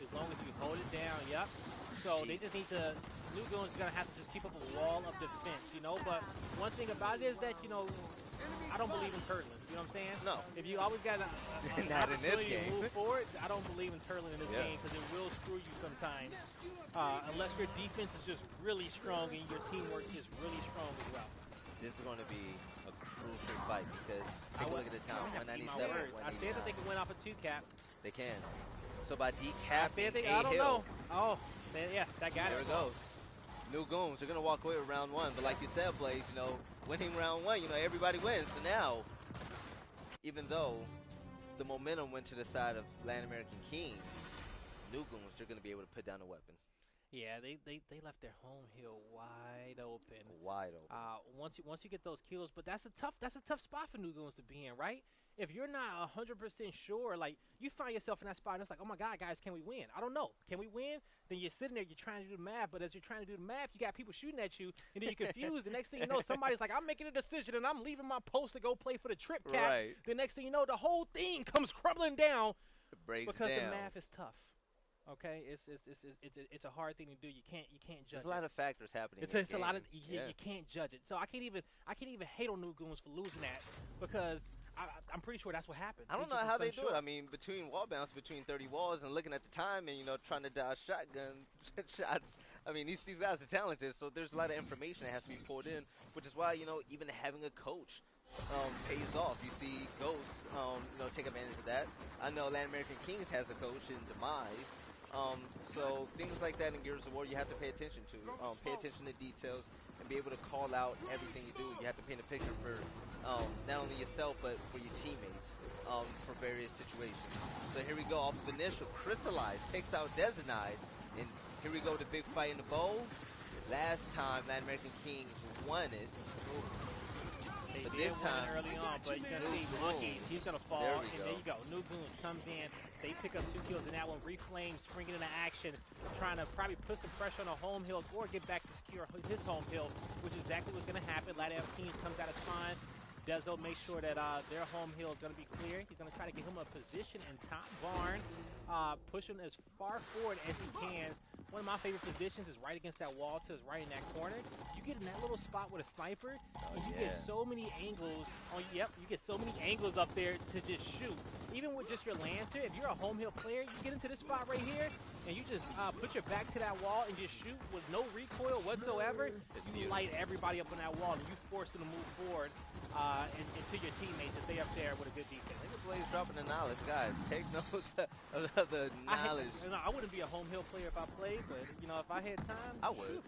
as long as you hold it down. Yep. So they just need to, New Goons is going to have to just keep up a wall of defense, you know. But one thing about it is that, you know, I don't believe in turtling. You know what I'm saying? No. If you always got an opportunity to move forward, I don't believe in turtling in this game because it will screw you sometimes. Unless your defense is just really strong and your teamwork is really strong as well. This is going to be a crucial fight because take a look at the time. 197. I said that they can win off a 2-cap. They can. So by decapping I don't know. Oh, yeah, that got it. There it goes. New Goons are going to walk away with round 1. But like you said, Blaze, you know, winning round 1, you know, everybody wins. So now, even though the momentum went to the side of Latin American Kings, New Goons are going to be able to put down the weapon. Yeah, they left their home hill wide open. Wide open. Once you get those kills, but that's a tough spot for New Goons to be in, right? If you're not 100% sure, like you find yourself in that spot, and it's like, oh my God, guys, can we win? I don't know. Can we win? Then you're sitting there, you're trying to do the math, but as you're trying to do the math, you got people shooting at you, and then you're confused. The next thing you know, somebody's like, I'm making a decision, and I'm leaving my post to go play for the trip cap. Right. The next thing you know, the whole thing comes crumbling down because down. The math is tough. Okay, it's a hard thing to do. You can't judge. There's a lot of factors happening. It's a lot of you can't judge it. So I can't even hate on New Goons for losing that because I'm pretty sure that's what happened. I don't know how they do it. I mean, between wall bounce, between 30 walls, and looking at the time, and you know, trying to dodge shotgun shots. I mean, these guys are talented. So there's a lot of information that has to be pulled in, which is why, you know, even having a coach pays off. You see Gosu, you know, take advantage of that. I know Latin American Kings has a coach in Demise. So things like that in Gears of War you have to pay attention to. Pay attention to details and be able to call out everything you do. You have to paint a picture for not only yourself but for your teammates for various situations. So here we go off the initial. Crystallized takes out Desnite. And here we go, the big fight in the bowl. Last time Latin American Kings won it. But this time early on, but you're gonna see Monkey, he's gonna fall, and there you go. New Goons comes in, they pick up 2 kills in that one. Reflame springing into action, trying to probably put some pressure on the home hill or get back to secure his home hill, which is exactly what's gonna happen. LatamKings comes out of spawn. Dezo makes sure that their home hill is gonna be clear. He's gonna try to get him a position in top barn, push him as far forward as he can. One of my favorite positions is right against that wall to his right in that corner. You get in that little spot with a sniper, and you get so many angles. You get so many angles up there to just shoot. Even with just your Lancer, if you're a home hill player, you get into this spot right here, and you just put your back to that wall and just shoot with no recoil whatsoever. You light everybody up on that wall, and you force them to move forward. and to your teammates if they up there with a good defense. Look at Blaze dropping the knowledge, guys. Take notes of the knowledge. I wouldn't be a home hill player if I played, but you know, if I had time, I would.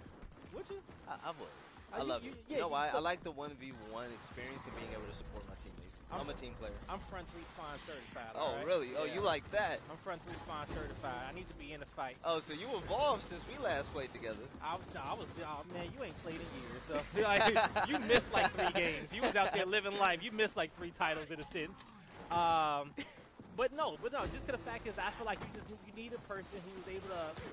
Would you? I would. I love it. Yeah, you know why? I like the 1v1 experience and being able to support my teammates. I'm a team player. I'm front three spawn certified. Oh, right? really? Oh, you like that? I'm front three spawn certified. I need to be in the fight. Oh, so you evolved since we last played together. I was man, you ain't played in years. So like, you missed like 3 games. You was out there living life. You missed like 3 titles in a sense. But no, just the fact is I feel like you need a person who's able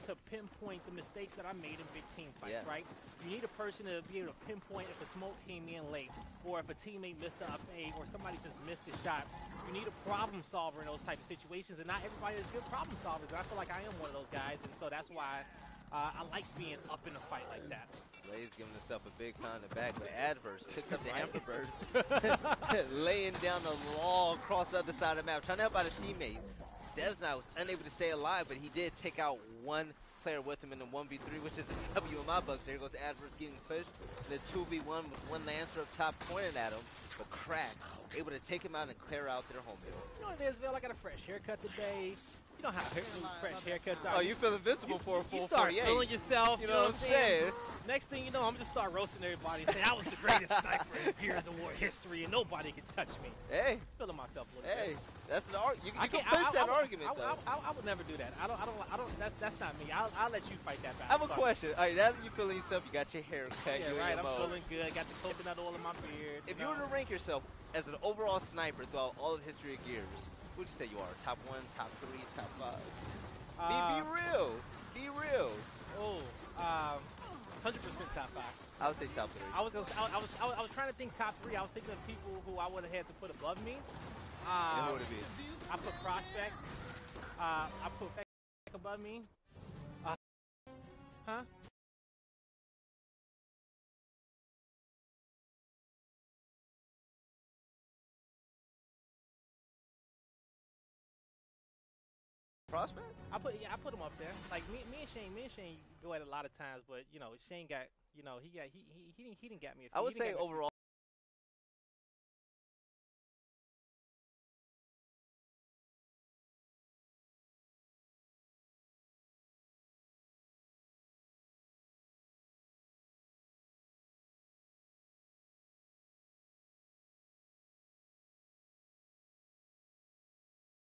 to pinpoint the mistakes that I made in big team fights, right? You need a person to be able to pinpoint if a smoke came in late or if a teammate missed an up A or somebody just missed a shot. You need a problem solver in those type of situations, and not everybody is good problem solvers. And I feel like I am one of those guys, and so that's why I like being up in a fight like that. Blaze giving himself a big pound in the back, but Adverse picks up the Amberburst, laying down the law across the other side of the map, trying to help out his teammates. Desna was unable to stay alive, but he did take out one player with him in the 1v3, which is a W in my books. There goes Adverse getting pushed. The 2v1 with one Lancer up top pointing at him, but Crack able to take him out and clear out their home hill. You know what it is, Bill? I got a fresh haircut today. You know how fresh haircuts are. Oh, you feel invincible for a full you start 48. feeling yourself. You know what I'm saying? Next thing you know, I'm just start roasting everybody and say I was the greatest sniper in Gears of War history and nobody can touch me. Hey, feeling myself a little bit. That's an argument. You can push that argument though. I would never do that. I don't. That's not me. I'll let you fight that battle. I have a question. All right, now that you feeling yourself, you got your hair cut. Yeah, right. I'm feeling good. Got the coconut oil in my beard. If you were to rank yourself as an overall sniper throughout all of the history of Gears, what would you say you are? Top 1, top 3, top 5? Be real. Be real. Oh, 100% top 5. I would say top 3. I was trying to think top 3. I was thinking of people who I would have had to put above me. Who would it be? I put Prospect. I put Beck above me. Prospect? I put him up there. Like me and Shane go at it a lot of times, but you know Shane got he didn't get me. I would say overall.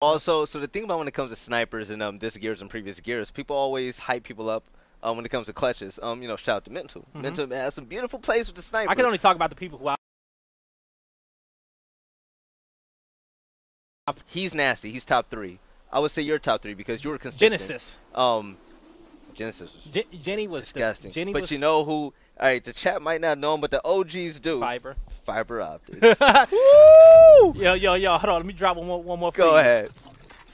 Also, so the thing about when it comes to snipers in this Gears and previous Gears, people always hype people up when it comes to clutches. You know, shout out to Mental. Mental has some beautiful plays with the sniper. I can only talk about the people who He's nasty. He's top 3. I would say you're top 3 because you were consistent. Genesis. Genesis was Jenny was disgusting. But was, you know who? All right, the chat might not know him, but the OGs do. Fiber optics. Woo! Yo, hold on. Let me drop one more. Go ahead.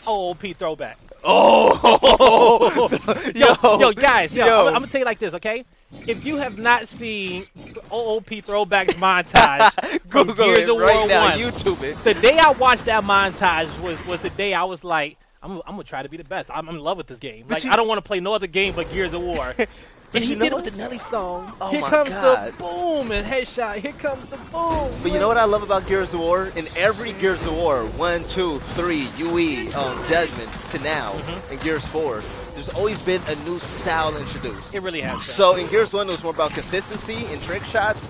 OP throwback. Oh! yo, guys. I'm gonna tell you like this, okay? If you have not seen OP throwback montage from Gears of War right now, 1, YouTube it. The day I watched that montage was the day I was like, I'm gonna try to be the best. I'm in love with this game. Like I don't want to play no other game but Gears of War. And he did it with the Nelly song. Oh Here comes the boom and headshot. Here comes the boom. But you know what I love about Gears of War? In every Gears of War, 1, 2, 3, UE, Judgment to now, and Gears 4, there's always been a new style introduced. It really has been. So in Gears 1, it was more about consistency and trick shots.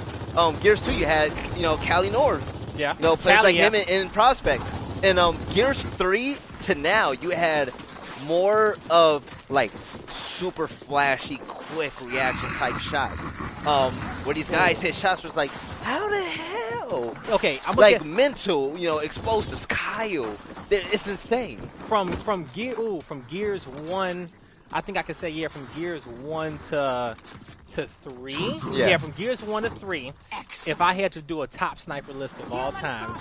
Gears 2, you had, Cali North. Yeah. Players like him in Prospect. And Gears 3 to now, you had more of, like, super flashy, quick reaction type shots. Where these guys hit shots was like, how the hell? Okay, I'm like mental, explosives, Kyle. It's insane. From Gears 1, I think I could say from Gears 1 to 3. Yeah, from Gears 1 to 3. If I had to do a top sniper list of all time,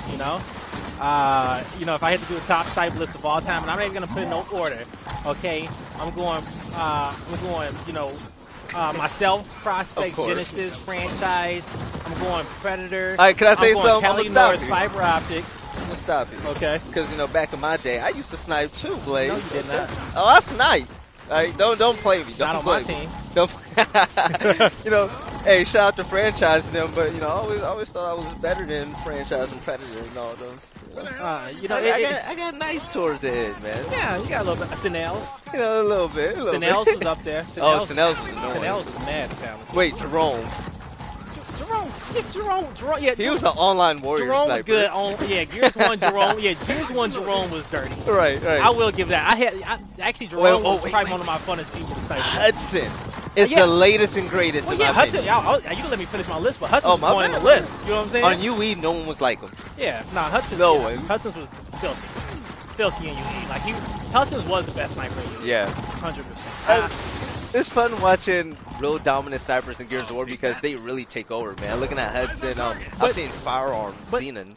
if I had to do a top sniper list of all time, and I'm not even gonna put in no order. Okay, I'm going, myself, Prospect, Genesis, franchise. I'm going Predator. All right, can I say something? Kelly North, Fiber Optics. I'm gonna stop you. Okay. Because back in my day, I used to snipe too, Blaze. No, you did not. Oh, I sniped. All right, don't play me. Not on my team. Don't. Hey, shout out to franchising them, but you know, I always thought I was better than franchise and Predator and all those. You know, I got nice towards the end, man. Yeah, you got a little bit. Senels. You know, a little bit. Senels was up there. Senels was annoying. Senels was mad talented. Wait, Jerome. Jerome. Yeah, he was the online warrior Jerome sniper. was good. Gears 1 Jerome. Yeah, Gears 1 Jerome was dirty. Right. I will give that. Actually, Jerome was probably one of my funnest people to sniper. Hudson is the latest and greatest. Well, yeah, Hudson. You can let me finish my list, but Hudson's going in the list. You know what I'm saying? On UE, no one was like him. Yeah, Hudson. No one. Hudson's was filthy in UE. Like Hudson's was the best sniper in UE. Yeah, 100%. It's fun watching real dominant snipers in Gears of War because they really take over, man. Looking at Hudson, I've seen Firearm, Xenon.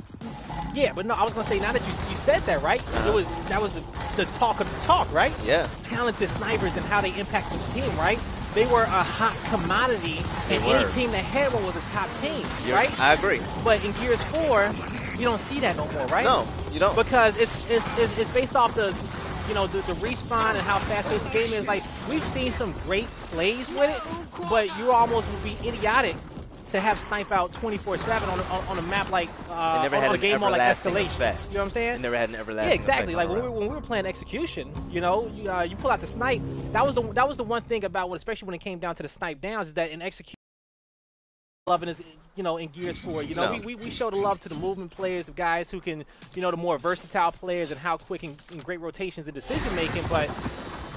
Yeah, but no, I was gonna say now that you said that, right? That was the talk of the talk, right? Yeah. Talented snipers and how they impact the team, right? They were a hot commodity, and any team that had one was a top team, right? I agree. But in Gears 4, you don't see that no more, right? No, you don't. Because it's based off the respawn and how fast-paced the game is. Like, we've seen some great plays with it, but you almost would be idiotic to have snipe out 24/7 on a map like on a game mode like Escalation. Effect. You know what I'm saying? It never had an everlasting. Yeah, exactly. Like when we were playing Execution, you know, you pull out the snipe. That was the one thing about especially when it came down to the snipe downs, is that in Execution, loving is, you know, in Gears 4, you know, we show the love to the movement players, the guys who can, you know, the more versatile players and how quick and great rotations and decision making. But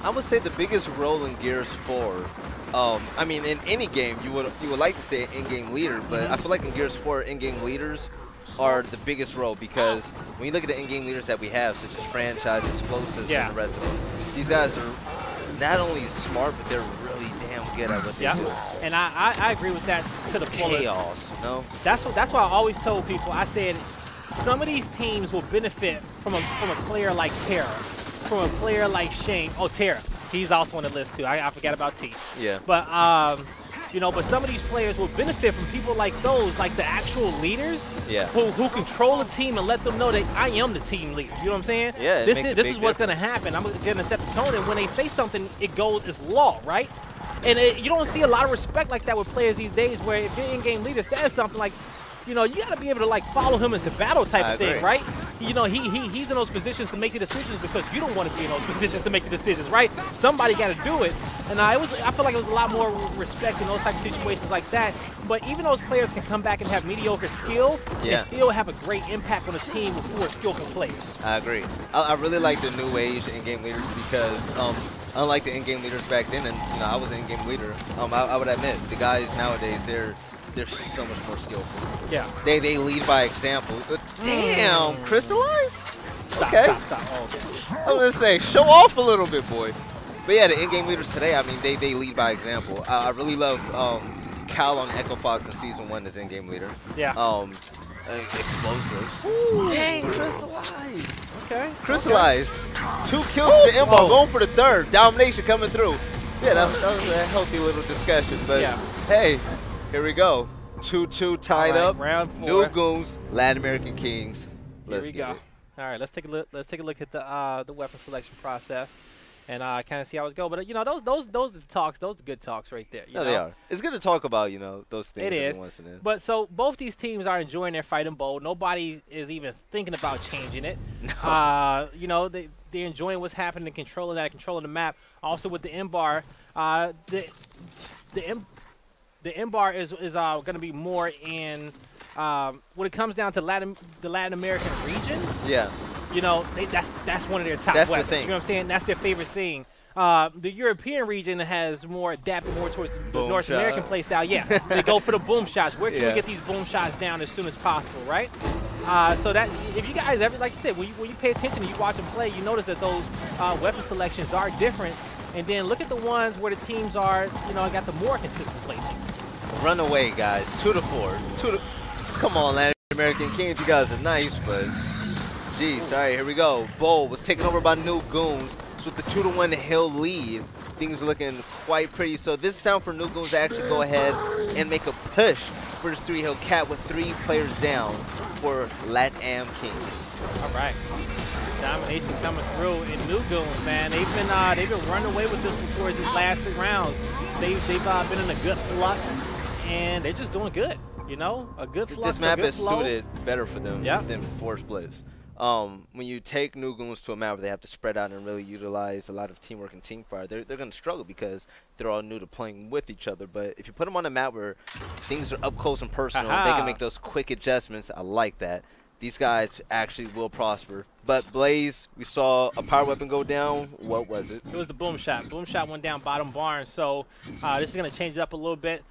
I would say the biggest role in Gears 4, I mean, in any game, you would like to say in-game leader, but I feel like in Gears 4, in-game leaders are the biggest role, because when you look at the in-game leaders that we have, such as Franchise, Explosives, and the rest of them, these guys are not only smart, but they're really damn good at what they do. And I agree with that to the fullest. Chaos, you know? That's why I always told people, I said, some of these teams will benefit from a player like Terra, from a player like Shane. Oh, Terra. He's also on the list, too. I forgot about T. Yeah. But, you know, but some of these players will benefit from people like those, like the actual leaders, who control the team and let them know that I am the team leader. You know what I'm saying? Yeah. This is what's going to happen. I'm going to set the tone, and when they say something, it goes as law, right? And you don't see a lot of respect like that with players these days, where if your in-game leader says something like, you know, you got to be able to, like, follow him into battle type of thing, right? You know, he's in those positions to make the decisions because you don't want to be in those positions to make the decisions, right? Somebody got to do it. And I feel like it was a lot more respect in those type of situations like that. But even those players can come back and have mediocre skill and still have a great impact on a team with more skillful players. I agree. I really like the new age in-game leaders because unlike the in-game leaders back then, and you know, I was an in-game leader, I would admit the guys nowadays, they're so much more skillful. Yeah. They lead by example. Damn, crystallize? Stop. Okay. Stop. I was gonna say, show off a little bit, boy. But yeah, the in-game leaders today, I mean, they lead by example. I really love Cal on Echo Fox in Season 1 as in-game leader. Yeah. Explosives. Ooh. Dang, crystallize. Okay. Crystallize. 2 kills to the inbound, going for the third. Domination coming through. Yeah, that was a healthy little discussion. But hey, here we go. 2-2 tied up. Round 4. New Goons, LatamKings. Let's Here we go. All right, let's take a look. Let's take a look at the weapon selection process, and kind of see how it's going. But you know, those are the talks. Those are good talks right there. No, they are. It's good to talk about, you know, those things. It is. Once in a... But so both these teams are enjoying their fighting bowl. Nobody is even thinking about changing it. No. You know, they're enjoying what's happening, controlling the map. Also with the M-bar, the M-bar is going to be more in when it comes down to the Latin American region. Yeah. You know, that's one of their top weapons. You know what I'm saying? That's their favorite thing. The European region has more adapted more towards the North American play style. Yeah, they go for the boom shots. Where can we get these boom shots down as soon as possible, right? So that if you guys ever, like you said, when you pay attention and you watch them play, you notice that those weapon selections are different. And then look at the ones where the teams are, you know, got the more consistent placings. Run away, guys. 2-4. Come on, LatamKings, you guys are nice, but geez. All right, here we go. Bowl was taken over by New Goons. So with the 2-1 hill lead, things are looking quite pretty. So this is time for New Goons to actually go ahead and make a push for this 3 hill cap with 3 players down for LatamKings. All right. Domination coming through in New Goons, man. They've been running away with this before these last 3 rounds. They've been in a good flux and they're just doing good. You know, a good flow. This map is suited better for them than Force Blitz. When you take New Goons to a map where they have to spread out and really utilize a lot of teamwork and team fire, they're going to struggle because they're all new to playing with each other. But if you put them on a map where things are up close and personal, they can make those quick adjustments. I like that. These guys actually will prosper. But Blaze, we saw a power weapon go down. What was it? It was the boom shot. Boom shot went down bottom barn. So this is going to change it up a little bit.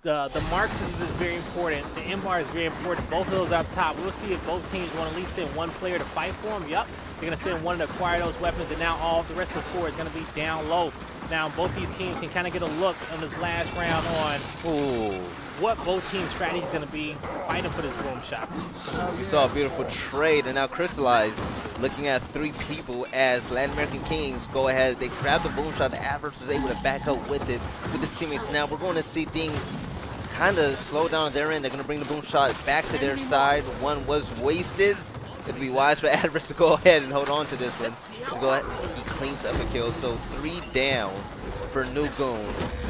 The marks is very important. The M-bar is very important. Both of those up top. We'll see if both teams want to at least send one player to fight for them. Yep. They're going to send one to acquire those weapons, and now all the rest of the core is going to be down low. Now both these teams can kind of get a look on this last round on what both teams' strategy is going to be fighting for this boom shot. We saw a beautiful trade, and now Crystallized looking at 3 people as LatamKings go ahead. They grab the boom shot. The Adverse was able to back up with it with his teammates. Now we're going to see things kind of slow down on their end. They're going to bring the boom shot back to their side. One was wasted. It'd be wise for Adverse to go ahead and hold on to this one. Go ahead. He cleans up a kill. So 3 down for New Goon.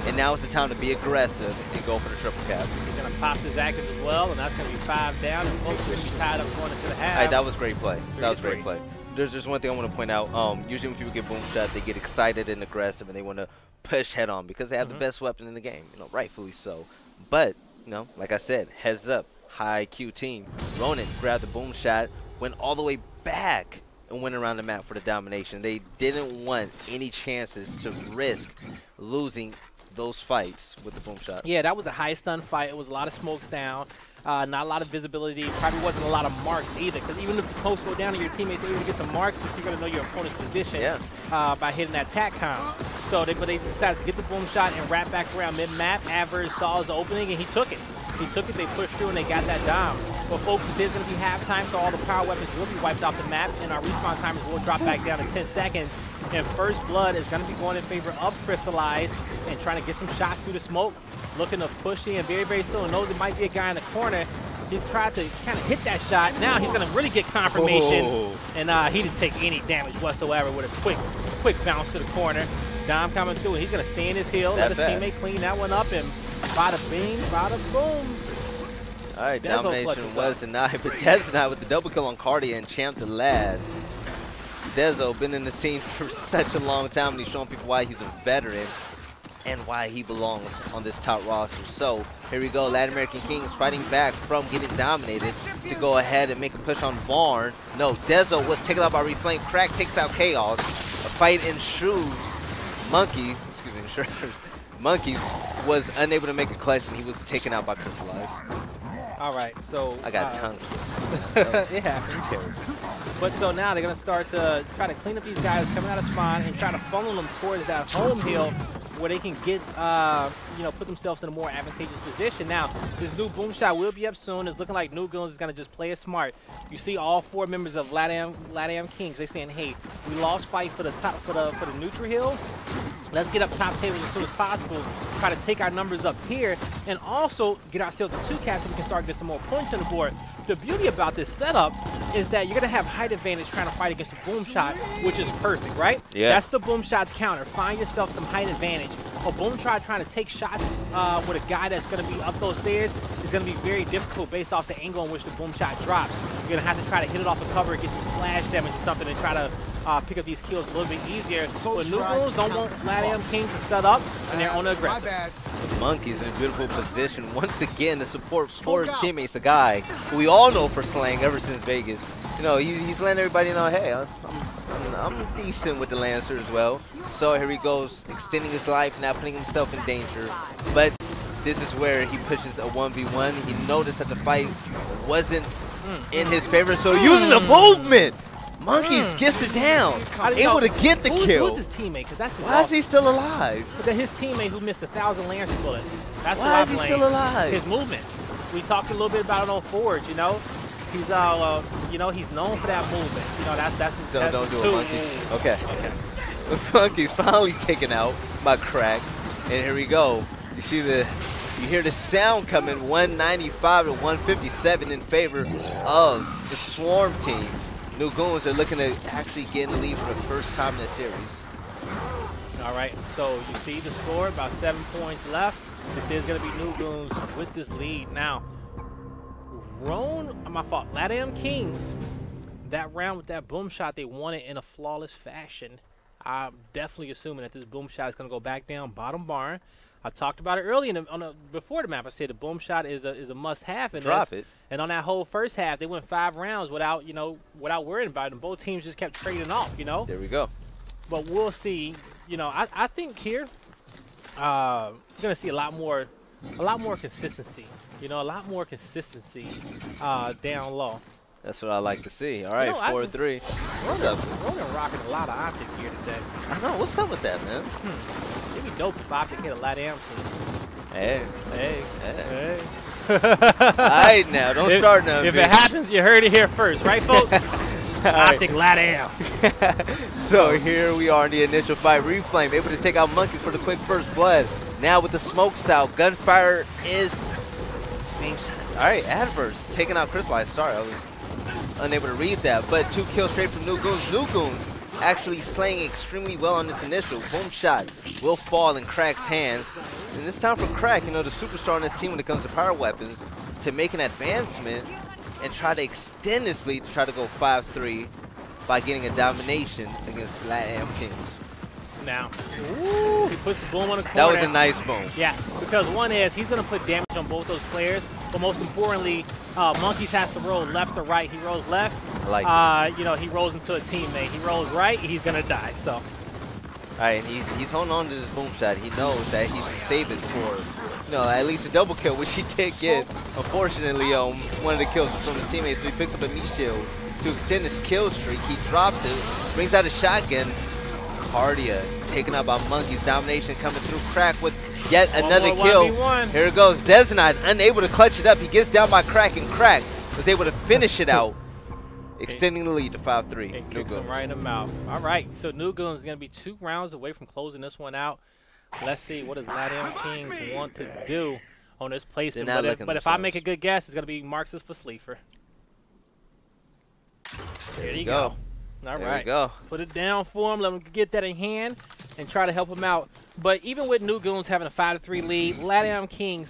And now it's the time to be aggressive and go for the triple cap. He's going to pop his active as well, and that's going to be 5 down. And both going to be tied up going into the half. All right, that was great play. That was great play. There's just one thing I want to point out. Usually when people get boom shots, they get excited and aggressive, and they want to push head on because they have the best weapon in the game. You know, rightfully so. But, you know, like I said, heads up, high IQ team. Ronin grabbed the boom shot, went all the way back and went around the map for the domination. They didn't want any chances to risk losing those fights with the boom shot. Yeah, that was a high stun fight. It was a lot of smokes down, not a lot of visibility. Probably wasn't a lot of marks either, because even if the smokes go down and your teammates are able to get some marks, you're going to know your opponent's position by hitting that TAC-com. So they decided to get the boom shot and wrap back around mid-map. Average saw his opening, and he took it. They pushed through, and they got that dom. But folks, it is going to be halftime, so all the power weapons will be wiped off the map, and our respawn timers will drop back down to 10 seconds. And First Blood is going to be going in favor of Crystallized and trying to get some shots through the smoke, looking to push in very, very soon. Knows there might be a guy in the corner. He tried to kind of hit that shot. Now he's going to really get confirmation, and he didn't take any damage whatsoever with a quick bounce to the corner. Dom coming through, and he's going to stay in his hill, let his teammate clean that one up, and bada bing, bada boom. All right, domination was denied, but Desnot with the double kill on Cardia and Champ the Lad. Dezo been in the scene for such a long time, and he's showing people why he's a veteran and why he belongs on this top roster. So here we go, LatamKings fighting back from getting dominated to go ahead and make a push on Varn. No, Dezo was taken out by Reflame. Crack takes out Chaos. A fight ensues. Monkey was unable to make a clutch, and he was taken out by Crystallized. All right, so I got tongue. It happens. But so now they're going to start to try to clean up these guys coming out of spawn and try to funnel them towards that home hill where they can get, put themselves in a more advantageous position. Now, this new boom shot will be up soon. It's looking like New Goons is going to just play it smart. You see all 4 members of LatamKings. They're saying, hey, we lost fight for the top for the neutral hill. Let's get up top table as soon as possible, try to take our numbers up here, and also get ourselves a 2 cast so we can start getting some more points on the board. The beauty about this setup is that you're going to have height advantage trying to fight against a boom shot, which is perfect, right? Yeah. That's the boom shot's counter. Find yourself some height advantage. A boom shot trying to take shots with a guy that's going to be up those stairs is going to be very difficult based off the angle in which the boom shot drops. You're going to have to try to hit it off the cover, get some splash damage or something, and try to pick up these kills a little bit easier. But New Goons don't want LatamKings to set up, and they're on the aggressive. The Monkey's in a beautiful position once again to support for his teammates, a guy who we all know for slang ever since Vegas. You know, he's letting everybody know, hey, I'm decent with the Lancer as well. So here he goes, extending his life, now putting himself in danger. But this is where he pushes a 1v1. He noticed that the fight wasn't in his favor, so using the movement, Monkeys gets it down, able to get the kill. Who's his teammate? Because that's why is he still alive? Because his teammate who missed 1,000 Lancer bullets. That's why is he still alive? His movement. We talked a little bit about it on Forge. You know, he's he's known for that movement. You know, that's don't do it, Monkey. Okay. Monkey's finally taken out by Crack, and here we go. You hear the sound coming, 195 to 157 in favor of the Swarm team. New Goons are looking to actually get in the lead for the first time in the series. All right, so you see the score, about 7 points left. This is going to be New Goons with this lead. Now, LatamKings, that round with that boom shot, they won it in a flawless fashion. I'm definitely assuming that this boom shot is going to go back down bottom barn. I talked about it early before the map. I said the boom shot is a must-have in Drop this. it. And on that whole first half, they went 5 rounds without worrying about it. And both teams just kept trading off, There we go. But we'll see. I think here we're gonna see a lot more consistency. A lot more consistency down low. That's what I like to see. All right, 4-3. What's up? Ronan rocking a lot of OpTic here today. I know. What's up with that, man? It'd be dope if OpTic hit a LatamKings. Hey. All right, now. Don't start now. If it happens, you heard it here first. Right, folks? OpTic Latam. So here we are in the initial fight. Reflame able to take out Monkey for the quick first blood. Now with the smokes out, gunfire is being shot. All right, adverse. Taking out Crystallize. Sorry, I was unable to read that. But 2 kills straight from New Goons. New Goons actually slaying extremely well on this initial. Boom shot will fall in Crack's hands. And it's time for Crack, the superstar on this team when it comes to power weapons, to make an advancement and try to extend this lead to try to go 5-3 by getting a domination against LatamKings. Now, he puts the boom on the corner. That was a nice boom. Yeah, because one is he's going to put damage on both those players, but most importantly, Monkeys has to roll left or right. He rolls left. I like it. He rolls into a teammate. He rolls right, he's going to die. So. All right, he's holding on to this boom shot. He knows that he should save it for, at least a double kill, which he did get. Unfortunately, one of the kills was from his teammates, so he picks up a meat shield to extend his kill streak. He drops it, brings out a shotgun. Cardia taken out by Monkeys. Domination coming through. Crack with yet another kill. 1v1. Here it goes. Desnod unable to clutch it up. He gets down by Crack, and Crack was able to finish it out, extending the lead to 5-3. And kicks him right in the mouth. All right, so New Goons is going to be 2 rounds away from closing this one out. Let's see, what does LatamKings want to do on this placement? But if I make a good guess, it's going to be Marxist for Sleeper. There you go. All right, we go. Put it down for him. Let him get that in hand and try to help him out. But even with New Goons having a 5-3 lead, LatamKings,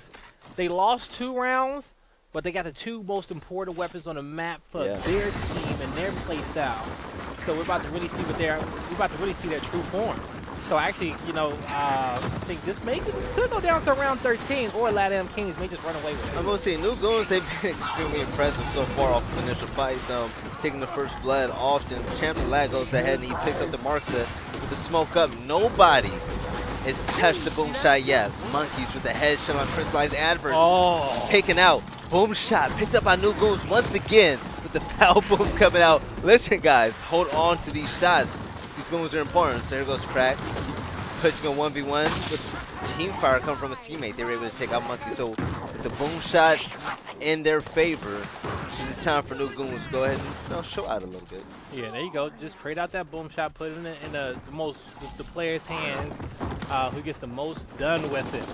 they lost 2 rounds, but they got the 2 most important weapons on the map for their team and their play style. So we're about to really see their true form. So actually, I think this could go down to around 13, or LatamKings may just run away with it. I'm going to say, New Goons, they've been extremely impressive so far off the initial fights. Taking the first blood often. Champion Lag goes ahead and he picks up the Markza with the smoke up. Nobody has touched the boom shot yet. Monkeys with the headshot on Crystallized Adverse. Taken out. Boom shot picked up by New Goons once again with the foul boom coming out. Listen, guys, hold on to these shots. These booms are important. So here goes Crack. Pushing a 1v1 with team fire coming from his teammate. They were able to take out Monkey. So with the boom shot in their favor, it's time for New Goons to go ahead and show out a little bit. Yeah, there you go. Just trade out that boom shot, put it in the player's hands, who gets the most done with it.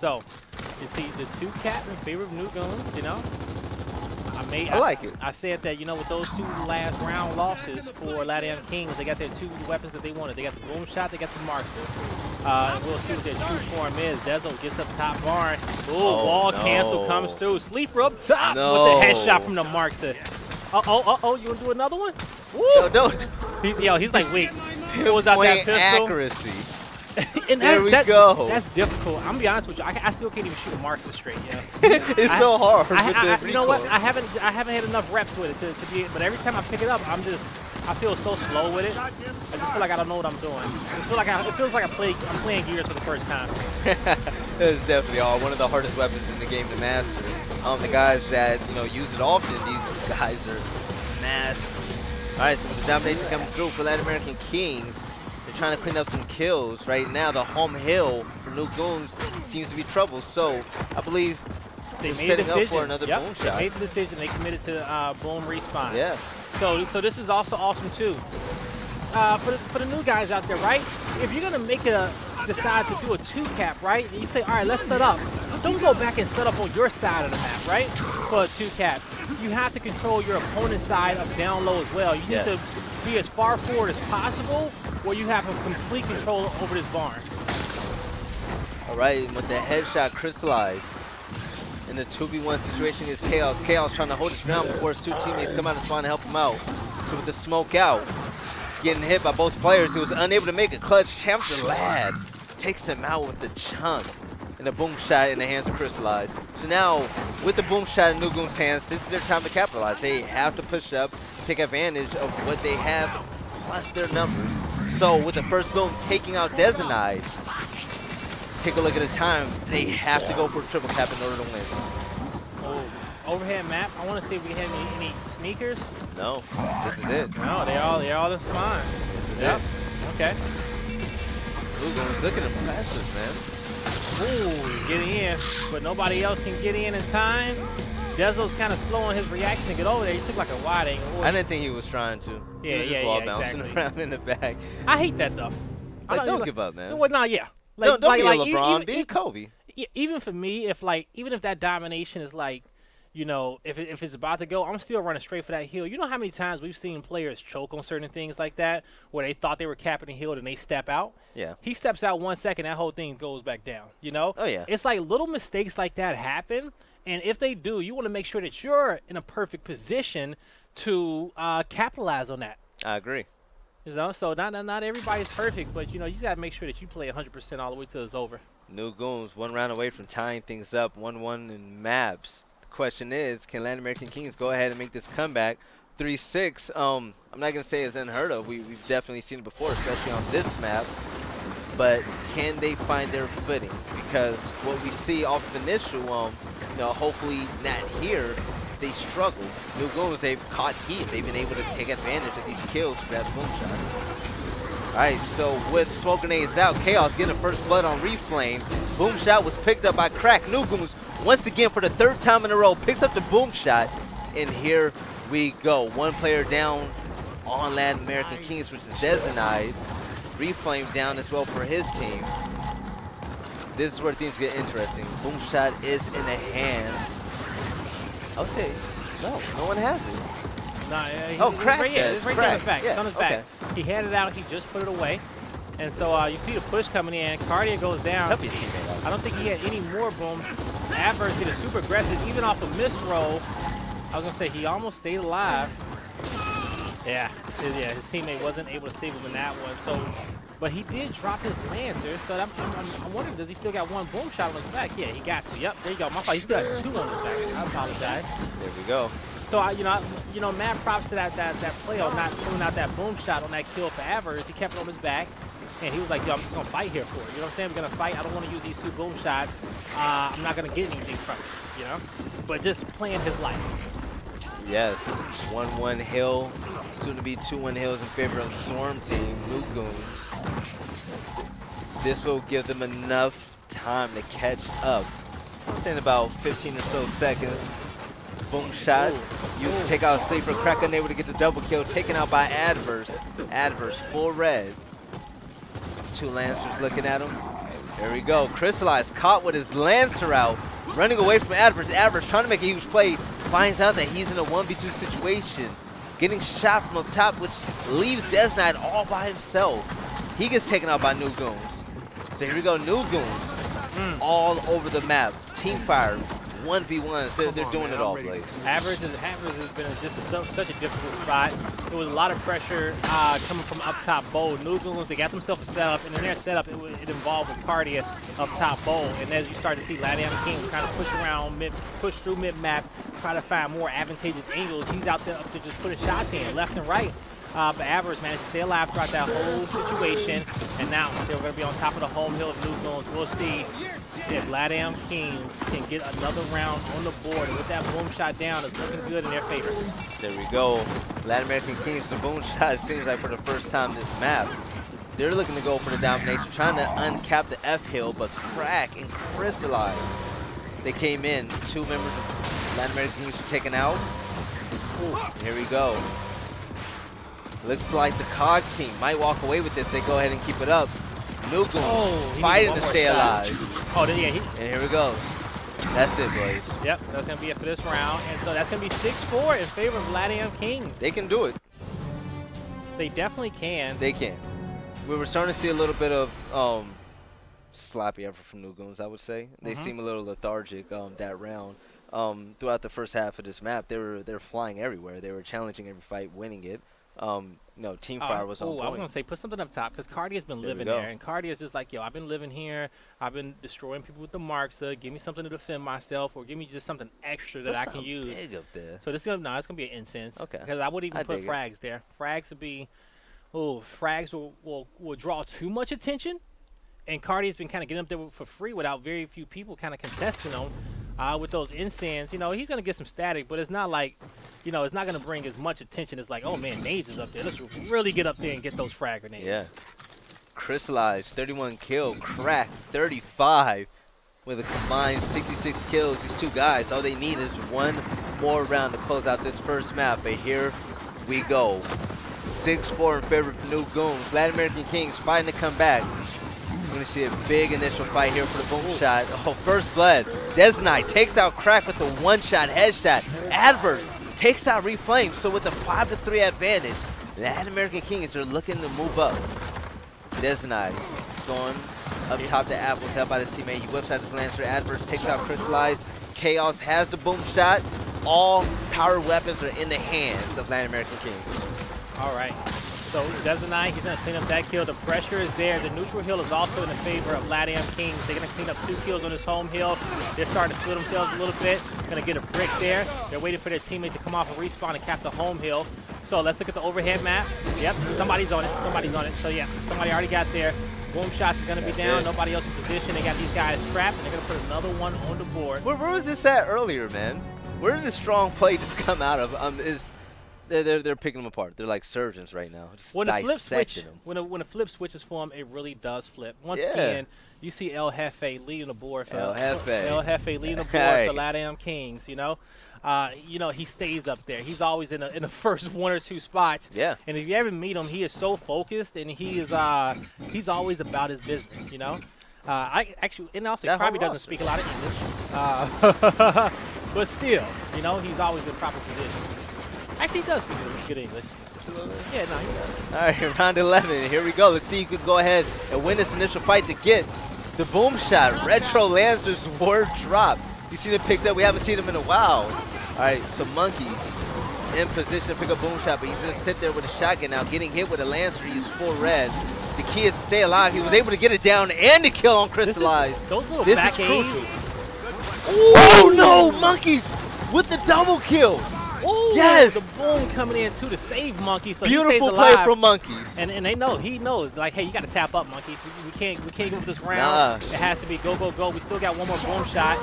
So you see the 2 cap in favor of New Goons. I like it. I said that, with those 2 last round losses for LatamKings, they got their 2 weapons that they wanted. They got the boom shot, they got the Markza. And we'll see what their true form is. Dezo gets up top barn. Wall cancel comes through. Sleeper up top with the headshot from the Markza. You want to do another one? Woo! No, don't. He's like, wait. Pulls out that pistol. Accuracy. And there we go. That's difficult. I'm gonna be honest with you. I still can't even shoot a Markza straight. It's so hard. You know what? I haven't had enough reps with it to be. But every time I pick it up, I feel so slow with it. I just feel like I don't know what I'm doing. It feels like I'm playing Gears for the first time. That's definitely one of the hardest weapons in the game to master. The guys that use it often, these guys are mastered. All right, so the domination coming through for LatamKings. They're trying to clean up some kills right now. The home hill for New Goons seems to be trouble. So I believe they made setting up for another boom shot. They made the decision. They committed to boom respawn. Yeah. So this is also awesome too. For the new guys out there, right? If you're gonna decide to do a 2 cap, right? And you say, all right, let's set up. Don't go back and set up on your side of the map, right? For a 2 cap, you have to control your opponent's side of down low as well. You need to be as far forward as possible, where you have a complete control over this barn. All right, with the headshot crystallized. In the 2v1 situation is Chaos. Chaos trying to hold his ground before his two teammates come out of spawn to help him out. So with the smoke out, he's getting hit by both players. He was unable to make a clutch. Champion Lad takes him out with the chunk and a boom shot in the hands of Crystallized. So now, with the boom shot in Nugoon's hands, this is their time to capitalize. They have to push up, take advantage of what they have, plus their numbers. So with the first boom taking out Dezenide, take a look at the time. They have to go for a triple cap in order to win. Oh, overhead map. I want to see if we have any sneakers. No, this is it. No, they're all in spawn. Yep. Okay. Nugoon's looking impressive, man. Ooh, getting in, but nobody else can get in time. Dezo's kind of slow on his reaction to get over there. He took like a wide angle. I didn't think he was trying to. Yeah, he was just wall bouncing around in the back. I hate that though. Like, don't give up, man. Well, yeah. Like, don't be LeBron. Be Kobe. Even for me, even if that domination is like, you know, if it's about to go, I'm still running straight for that heal. You know how many times we've seen players choke on certain things like that, where they thought they were capping and healed and they step out? Yeah. He steps out 1 second, that whole thing goes back down, you know? Oh, yeah. It's like little mistakes like that happen, and if they do, you want to make sure that you're in a perfect position to capitalize on that. I agree. You know, so not everybody's perfect, but, you know, you got to make sure that you play 100% all the way till it's over. Nugoons, 1 round away from tying things up, 1-1 in maps. Question is, can LatamKings go ahead and make this comeback? 3-6, I'm not going to say it's unheard of. We've definitely seen it before, especially on this map. But can they find their footing? Because what we see off initial, you know, hopefully not here, they struggle. Nugoons, they've caught heat. They've been able to take advantage of these kills for that boom shot. Alright, so with smoke grenades out, Chaos getting the first blood on Reflame. Boom shot was picked up by Crack. Nugoons, once again for the 3rd time in a row, picks up the boom shot. And here we go. 1 player down on LatamKings, which is Dezenide. Reflame down as well for his team. This is where things get interesting. Boom shot is in the hands. Okay, no one has it. Nah, Crack. It's right there on his back. Yeah, It's on his back. He had it out. He just put it away. And so you see the push coming in. Cardia goes down. I don't think he had any more booms. Adverse did it super aggressive, even off a miss roll. I was going to say he almost stayed alive. Yeah, his teammate wasn't able to save him in that one. So, but he did drop his Lancer. So I'm wondering, does he still got 1 boom shot on his back? Yeah, he got 2. Yep, there you go. My fault. He still got 2 on his back. I apologize. There we go. So you know, mad props to that play on not pulling out that boom shot on that kill for Avers. He kept it on his back, and he was like, "Yo, I'm just gonna fight here for it." You know what I'm saying? I'm gonna fight. I don't want to use these 2 boom shots. I'm not gonna get anything from it. You know, but just playing his life. Yes, 1-1 hill, soon to be 2-1 hills in favor of Storm Team Nugoons. This will give them enough time to catch up. I'm saying about 15 or so seconds. Boom shot. You take out Sleeper. Crack unable to get the double kill. Taken out by Adverse. Adverse full red. 2 Lancers looking at him. There we go. Crystallized caught with his Lancer out. Running away from Adverse. Adverse trying to make a huge play. Finds out that he's in a 1v2 situation. Getting shot from up top, which leaves Dezenide all by himself. He gets taken out by Nugoons. So here we go. Nugoons all over the map. Team fire. 1v1, they're doing it all, Blaze. Average has been such a difficult spot. There was a lot of pressure coming from up top bowl. Nugoons, they got themselves a setup, and in their setup, it involved with Cardia up top bowl. And as you start to see LatamKings kind of push through mid-map, try to find more advantageous angles. He's out there up to just put shots in left and right. But Avers managed to stay alive throughout that whole situation, and now they're going to be on top of the home hill of Nugoons. We'll see if LatamKings can get another round on the board. And with that boom shot down, it's looking good in their favor. There we go. LatamKings, the boom shot, it seems like for the first time this map. They're looking to go for the domination, trying to uncap the F hill, but Crack and Crystallize. They came in. 2 members of LatamKings were taken out. Ooh, here we go. Looks like the COG team might walk away with this. They go ahead and keep it up. Nugoons fighting to stay alive. Oh, yeah. And here we go. That's it, boys. Yep, that's going to be it for this round. And so that's going to be 6-4 in favor of LatamKings. They can do it. They definitely can. They can. We were starting to see a little bit of sloppy effort from New Goons, I would say. They seem a little lethargic that round. Throughout the first half of this map, they were flying everywhere. They were challenging every fight, winning it. No, Team Fire was on point. I was going to say, put something up top, because Cardia's been living there. And Cardia's just like, yo, I've been living here. I've been destroying people with the marks. Give me something to defend myself, or give me just something extra that I can use. Big up there. So this is going to be an incense. Okay. Because I wouldn't even put frags there. Frags would be, frags will draw too much attention. And Cardia's been kind of getting up there for free without very few people kind of contesting them. With those incense, he's going to get some static, but it's not like, it's not going to bring as much attention as like, oh man, Nades is up there. Let's really get up there and get those frag grenades. Yeah. Crystallized, 31 kill, Crack, 35 with a combined 66 kills. These two guys, all they need is one more round to close out this first map, but here we go. 6-4 in favor of the New Goons. LatamKings fighting to come back. We're going to see a big initial fight here for the boom shot. Oh, first blood. Desnai takes out Crack with a one-shot headshot. Adverse takes out Reflame. So with a 5-3 advantage, LatamKings are looking to move up. Desnai going up top to Apples, helped by his teammate. He whips out his Lancer. Adverse takes out Crystallized. Chaos has the boom shot. All power weapons are in the hands of LatamKings. All right. So Desnai, he's going to clean up that kill. The pressure is there. The neutral hill is also in the favor of LatamKings. They're going to clean up 2 kills on his home hill. They're starting to split themselves a little bit. Going to get a brick there. They're waiting for their teammate to come off and respawn and cap the home hill. So let's look at the overhead map. Yep, somebody's on it. Somebody's on it. So yeah, somebody already got there. Boom shots are going to be down. Nobody else in position. They got these guys trapped, and they're going to put another one on the board. Where was this at earlier, man? Where did this strong play just come out of? They're picking them apart. They're like surgeons right now. Just when the flip switch, when a flip switches for them, it really does flip. Once again, you see El Jefe leading the board for El Jefe leading the board for LatamKings. He stays up there. He's always in the first 1 or 2 spots. Yeah. And if you ever meet him, he is so focused, and he's always about his business. And also probably doesn't speak a lot of English, but still, he's always in proper position. Actually, he does speak good English. Yeah, no, he does. All right, round 11. Here we go. Let's see who can go ahead and win this initial fight to get the boom shot. Retro Lancers word drop. You see them picked up. We haven't seen them in a while. All right, so Monkey in position to pick up boom shot, but he's going to sit there with a shotgun now, getting hit with a Lancer. He's full red. The key is to stay alive. He was able to get it down and to kill on Crystallized. This is crucial. Oh, no, Monkey with the double kill. Ooh, yes! The boom coming in too to save Monkey, so beautiful he stays alive. Play from Monkey. And he knows, like, hey, you got to tap up, Monkey. We can't go this round. It has to be go, go, go. We still got one more boom shot.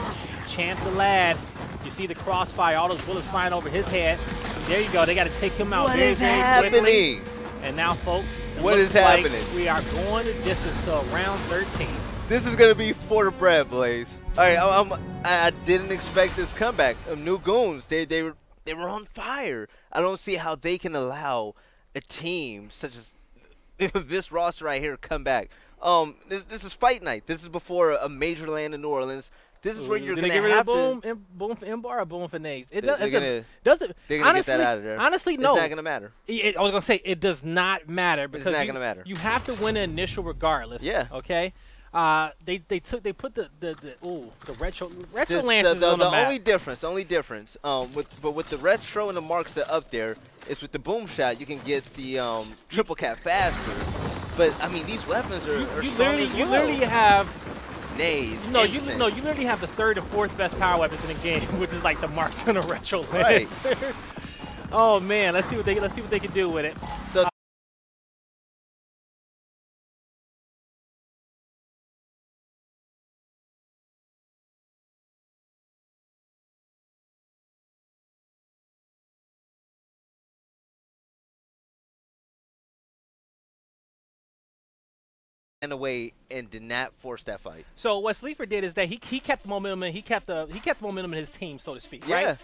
Chance the lad. You see the crossfire, all those bullets flying over his head. There you go. They got to take him out very, very quickly. And now, folks, what is happening? We are going the distance to round 13. This is gonna be for the bread, Blaze. All right, I didn't expect this comeback. New Goons, they were on fire. I don't see how they can allow a team such as this roster right here come back. This is fight night. This is before a major land in New Orleans. This is where you're going to have to boom for M-Bar or boom for Nades. They're going to get that out of there. Honestly, no. It's not going to matter. I was going to say it does not matter because it's not going to matter. You have to win an initial regardless. Yeah. Okay. They put the retro Lancers on the map. The only difference, with the retro and the marks that are up there is with the boom shot you can get the triple cap faster. But I mean these weapons are strong as well. You literally have Nades. You literally have the 3rd and 4th best power weapons in the game, which is like the marks and the retro Lancer. Right. Oh man, let's see what they can do with it. So away and did not force that fight. So what Sleeper did is that he kept the momentum and he kept the momentum in his team, so to speak. Right?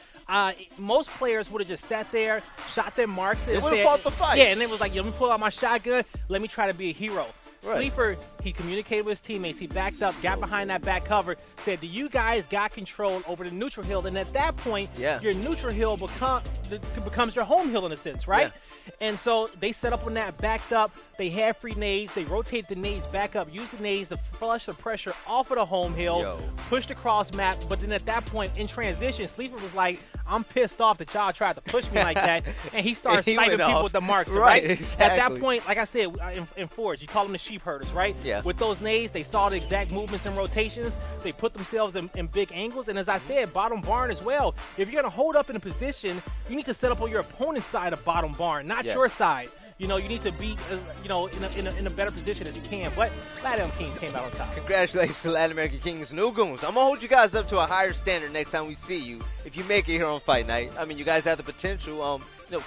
Most players would have just sat there, shot their marks. They would have fought the fight. Yeah, and it was like, let me pull out my shotgun. Let me try to be a hero. Right. Sleeper, he communicated with his teammates. He backed up, got behind that back cover, said, "Do you guys got control over the neutral hill?" And at that point, your neutral hill becomes your home hill in a sense, right? Yeah. And so they set up on that, backed up. They had free nades. They rotated the nades back up, used the nades to flush the pressure off of the home hill, pushed across map. But then at that point, in transition, Sleeper was like, "I'm pissed off that y'all tried to push me like that." And he started sniping people with the marks, right? Exactly. At that point, like I said, in Forge, you call them the sheep herders, right? Yeah. With those nades, they saw the exact movements and rotations. They put themselves in big angles. And as I said, bottom barn as well. If you're going to hold up in a position, you need to set up on your opponent's side of bottom barn, not your side. You know, you need to be, in a better position as you can. But LatamKings came out on top. Congratulations to LatamKings New Goons. I'm going to hold you guys up to a higher standard next time we see you. If you make it here on Fight Night, I mean, you guys have the potential.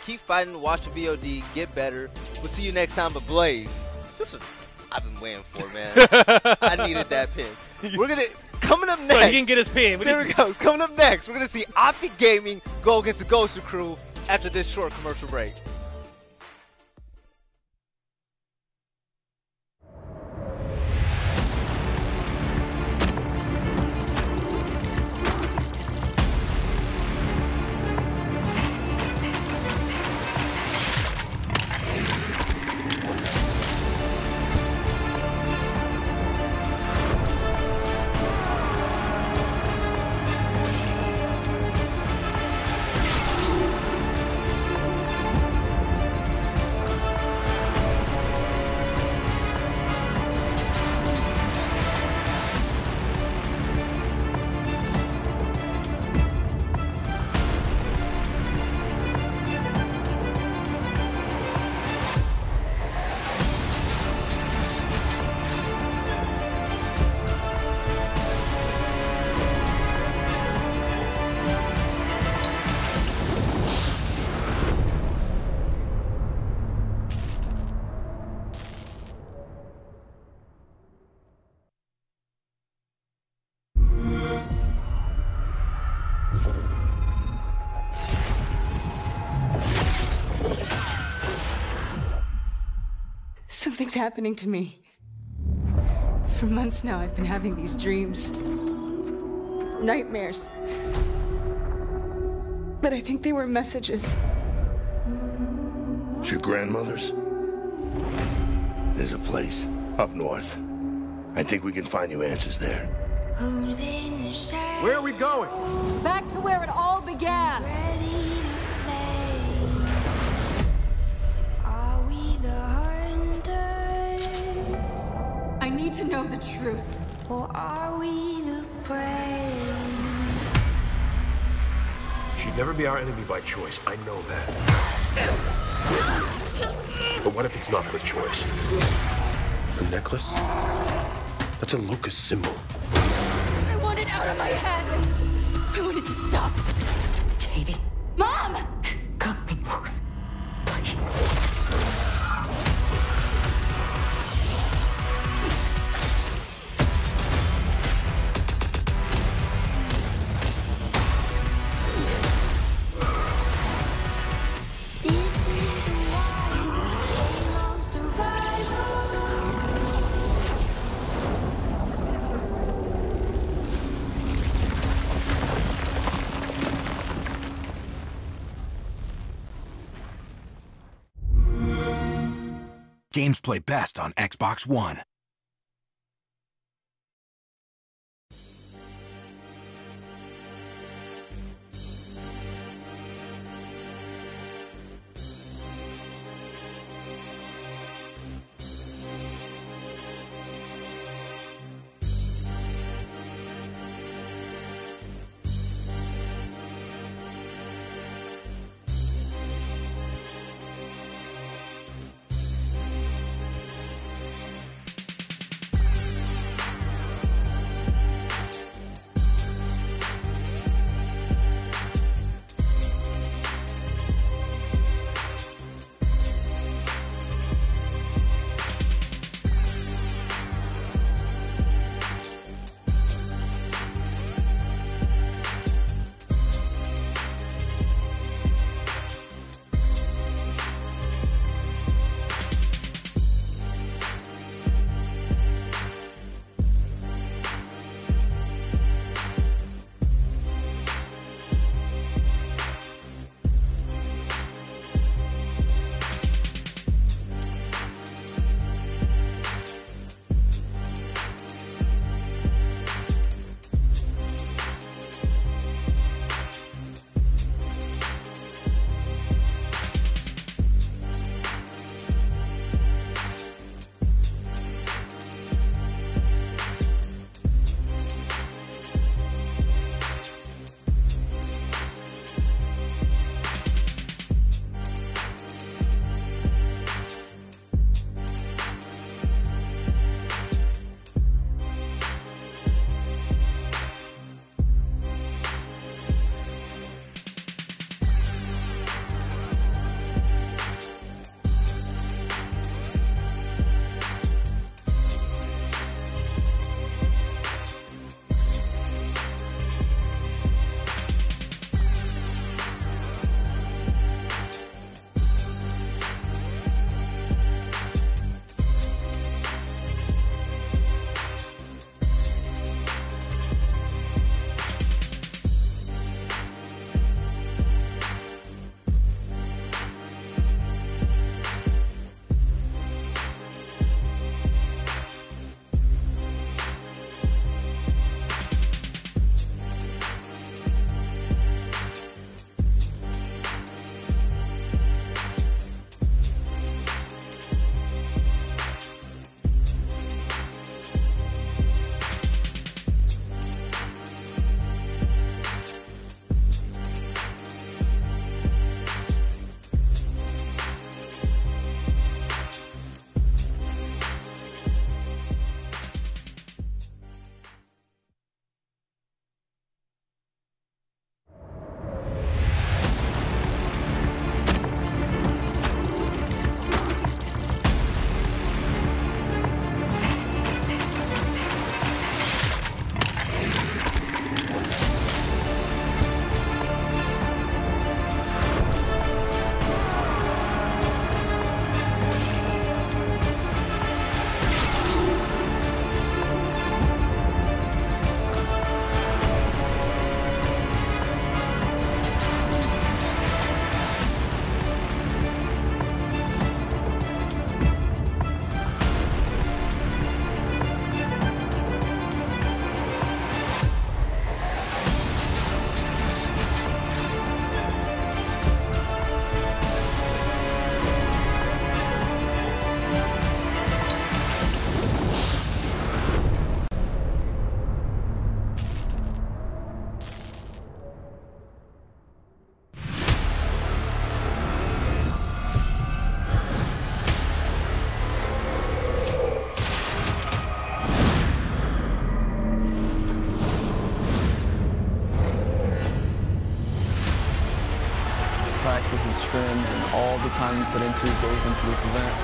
Keep fighting, watch the VOD, get better. We'll see you next time. But Blaze, this is I've been waiting for, man. I needed that pin. Coming up next. So he didn't get his pin. There it goes. Coming up next, we're going to see OpTic Gaming go against the Gosu crew after this short commercial break. Something's happening to me. For months now, I've been having these dreams. Nightmares. But I think they were messages. It's your grandmother's? There's a place up north. I think we can find you answers there. Where are we going? Back to where it all began. I need to know the truth. Or are we the prey? She'd never be our enemy by choice. I know that. But what if it's not her choice? The necklace? That's a locust symbol. I want it out of my head. I want it to stop. Katie. Mom! Cut me close. Please. Games play best on Xbox One. fans and all the time you put into goes into this event.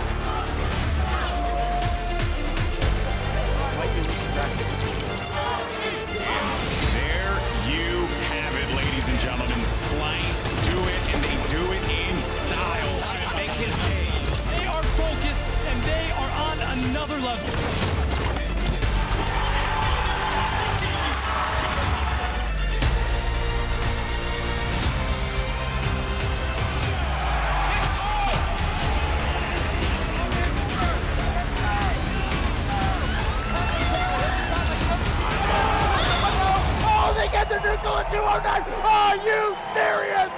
There you have it, ladies and gentlemen. Splice do it, and they do it in style. Make his day. They are focused, and they are on another level. They get the neutral at 209. Are you serious?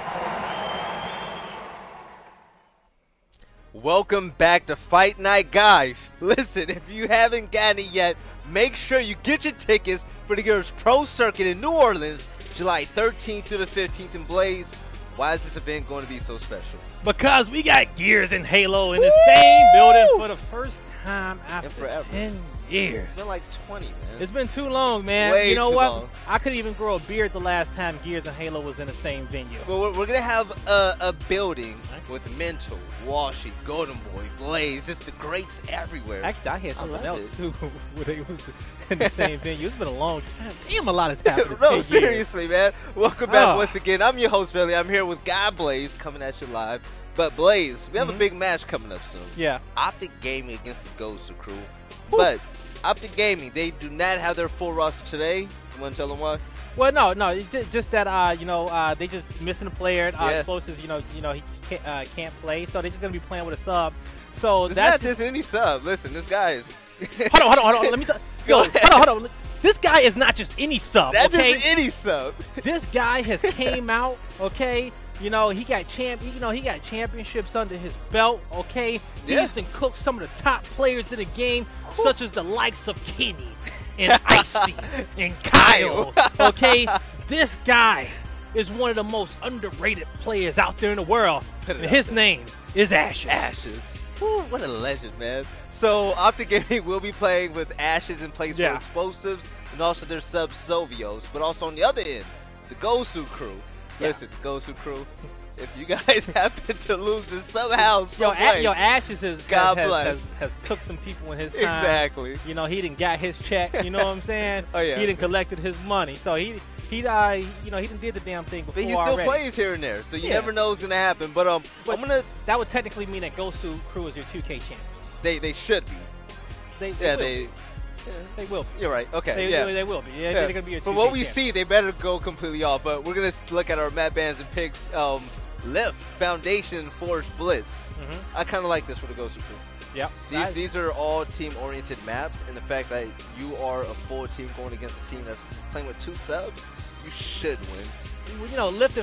Welcome back to Fight Night, guys. Listen, if you haven't gotten it yet, make sure you get your tickets for the Gears Pro Circuit in New Orleans, July 13th through the 15th in Blaze. Why is this event going to be so special? Because we got Gears and Halo in the same building for the first time after 10 years. It's been like 20, man. It's been too long, man. Way you know too what? long. I couldn't even grow a beard the last time Gears and Halo was in the same venue. Well, we're going to have a building with Mental, Washi, Golden Boy, Blaze, just the greats everywhere. Actually, I had something else, too, where they was in the same venue. It's been a long time. Damn, a lot has happened. No, seriously, man. Welcome back once again. I'm your host, Billy. I'm here with Guy Blaze coming at you live. But, Blaze, we have a big match coming up soon. Yeah. OpTic Gaming against the Gosu crew. But OpTic Gaming, they do not have their full roster today. You want to tell them why? Well, no, it's just that they just missing a player. Explosives, he can't play, so they're just gonna be playing with a sub. So it's that's not just any sub. Listen, this guy is. hold on. Let me. Hold on. This guy is not just any sub. That's okay? just any sub. This guy has came out. Okay. He got championships under his belt. Okay. He's been cooked some of the top players in the game, such as the likes of Kenny and Icy and Kyle. Okay, this guy is one of the most underrated players out there in the world. And his name is Ashes. Ashes. Woo, what a legend, man. So OpTic Gaming will be playing with Ashes in place for explosives and also their sub Sovios. But also on the other end, the Gosu crew. Listen, Gosu crew. If you guys happen to lose this somehow, Ashes has cooked some people in his time. Exactly. He didn't got his check. You know what I'm saying? Oh yeah. He didn't collected his money, so he didn't did the damn thing before. But he still plays here and there, so you never know what's gonna happen. But that would technically mean that Gosu crew is your 2K champions. They should be. They will be. You're right. Okay. They will be. Yeah, they're gonna be your 2K But what we champions. see, they better go completely off. But we're gonna look at our map bans and picks. Lift, Foundation, Forge, Blitz. I kind of like this for the Gosu crew. Yeah. These are all team-oriented maps, and the fact that you are a full team going against a team that's playing with 2 subs, you should win. Lift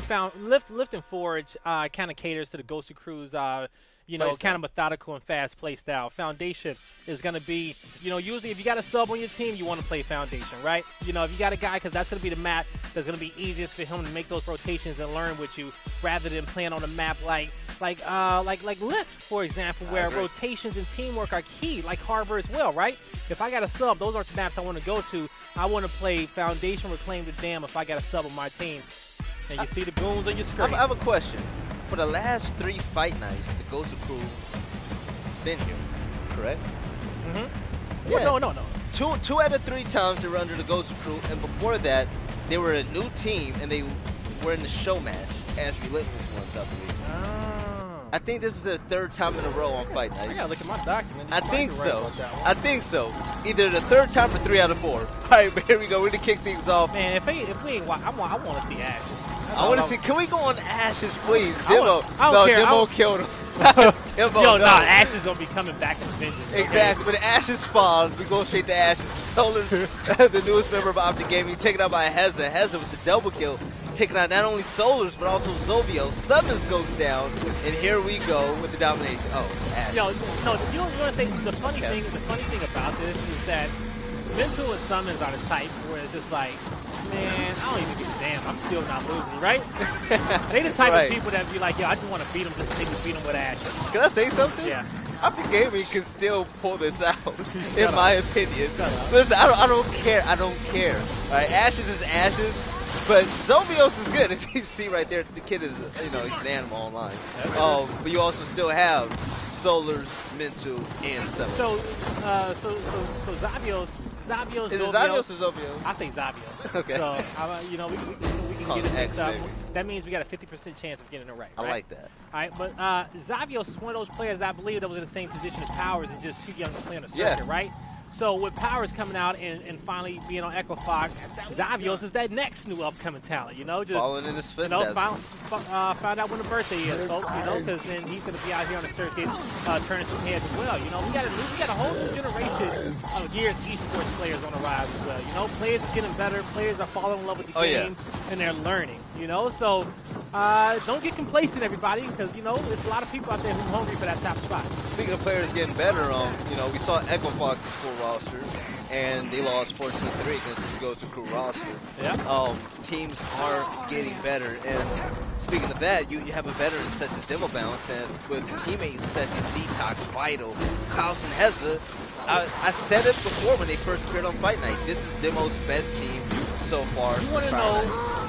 and Forge kind of caters to the Gosu crew's kind of methodical and fast play style. Foundation is going to be, usually if you got a sub on your team, you want to play Foundation, right? If you got a guy, because that's going to be the map that's going to be easiest for him to make those rotations and learn with you, rather than playing on a map like Lift, for example, where rotations and teamwork are key, like Harbor as well, right? If I got a sub, those are the maps I want to go to. I want to play Foundation, Reclaim the Dam if I got a sub on my team. And you see the goons on your screen. I have a question. For the last 3 fight nights, the Gosu crew been here, correct? Yeah. Well, no. 2 out of 3 times they were under the Gosu crew, and before that, they were a new team, and they were in the show match. Ashley Lit was once, I believe. I think this is the 3rd time in a row on fight night. I gotta look at my document. I think so. Either the 3rd time or 3 out of 4. All right, but here we go. We're gonna kick things off. Man, if we ain't, I want to see Ashes. I want to see. Can we go on Ashes, please? Demo. Demo killed him. Ashes gonna be coming back to vengeance. Exactly. When Ashes falls, we go straight to Ashes. Solar, the newest member of OpTic Gaming, taken out by Heza. Heza with the double kill, taking out not only Solars but also Zovio. Summons goes down, and here we go with the domination. Oh, Ashes. You want to think the funny thing about this is that Mental and Summons are the type where it's just like, man, I don't even give a damn. I'm still not losing, right? They the type of people that be like, yo, I just want to beat them just to beat them with Ashes. Can I say something? Yeah. OpTic Gaming can still pull this out, my opinion. Listen, I don't care. All right, Ashes is Ashes. But Zovios is good. As you see right there, the kid is, he's an animal online. But you also still have Solars, Mintu, and stuff. So Zavios. Is it Zavios or Zovios? I say Zavios. Okay. So, we can get it mixed up. That means we got a 50% chance of getting it right. I like that. All right, but Zavios is one of those players that I believe that was in the same position as Powers and just too young to play on the circuit, right? So with Powers coming out and finally being on Echo Fox, Zavios is that next new upcoming talent, just following in his footsteps. Found out when the birthday is, folks, because then he's going to be out here on the circuit turning some heads as well. We got a whole new generation of Gears esports players on the rise as well. Players are getting better, players are falling in love with the game, and they're learning. So don't get complacent, everybody, because there's a lot of people out there who are hungry for that top spot. Speaking of players getting better, we saw Echo Fox's full roster, and they lost 14-3 against the Gosu crew roster. Yeah. Teams are getting better, and speaking of that, you have a veteran such as Demo Bounce, and with teammates such as Detox, Vital, Klaus, and Heza. I said it before when they first appeared on Fight Night. This is Demo's best team so far. You want to know?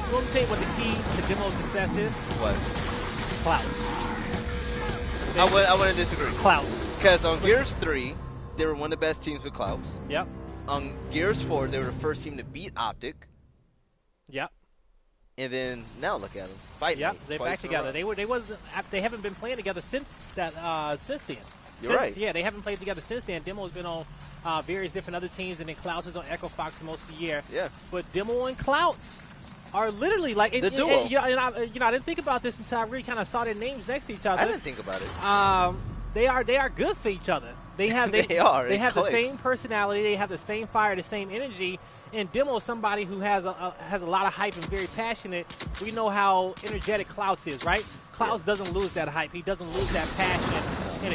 You want to tell you what the key to Demo's success is? What? Clout. I wouldn't disagree. Clout. Because on Gears 3, they were one of the best teams with Clouds. Yep. On Gears 4, they were the first team to beat OpTic. Yep. And then now look at them fighting. Yep, they're back together. They haven't been playing together since then. You're right. Yeah, they haven't played together since then. Demo's been on various different other teams, and then Clouds is on Echo Fox most of the year. Yeah. But Demo and Clouds are literally like the duo. I didn't think about this until I really kind of saw their names next to each other. I didn't think about it. They are good for each other. They have they have the same personality. They have the same fire, the same energy. And Demo is somebody who has a lot of hype and very passionate. We know how energetic Clouds is, right? Clouds doesn't lose that hype. He doesn't lose that passion. And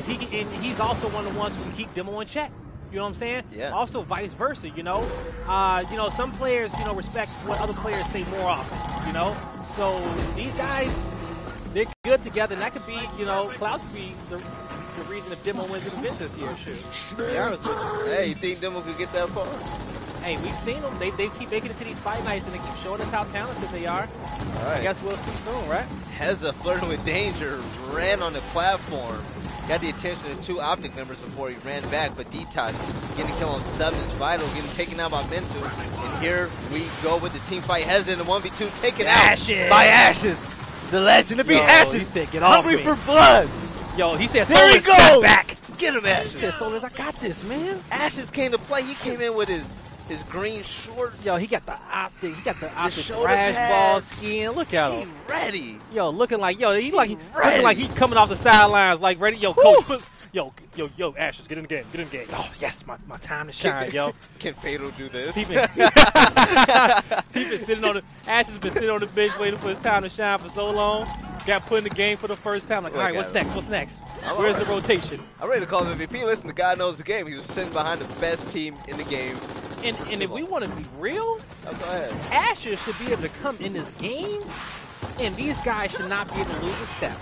he's also one of the ones who can keep Demo in check. You know what I'm saying? Yeah. Also, vice versa. Some players respect what other players say more often. So these guys, they're good together, and that could be Clouds could be the reason if Demo wins an event this year. Shoot. Hey, you think Demo could get that far? Hey, we've seen them. They keep making it to these fight nights, and they keep showing us how talented they are. All right. I guess we'll see soon, right? Heza flirting with danger, ran on the platform, got the attention of two OpTic members before he ran back, but Detox getting a kill on Stubbins, Vital getting taken out by Mintu, and here we go with the team fight. Heza in the 1v2 taken out by Ashes. The legend of Ashes. He said, get off hungry me. for blood. Yo, he said, there he goes. Back. Get him, Ashes. He said, Solars, I got this, man. Ashes came to play. He came in with his green shorts. Yo, he got the OpTic. He got the OpTic crash ball skin. Look at him. He ready. Yo, looking like looking like he's coming off the sidelines, like ready. Yo, coach, yo, Ashes, get in the game, get in the game. Oh, yes, my time to shine, yo. Can Fatal do this? He been sitting on Ashes been sitting on the bench waiting for his time to shine for so long. Got put in the game for the first time. Like, all right, what's next? What's next? Where's the rotation? I'm ready to call him MVP. Listen, the guy knows the game. He's just sitting behind the best team in the game. And if we want to be real, go ahead. Ashes should be able to come in this game, and these guys should not be able to lose a step.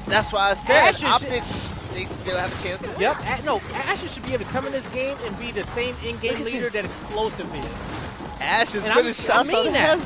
That's why I said OpTic, they still have a chance to win. Yep. Ashes should be able to come in this game and be the same in-game leader that Explosive is. Ashes putting shots on that.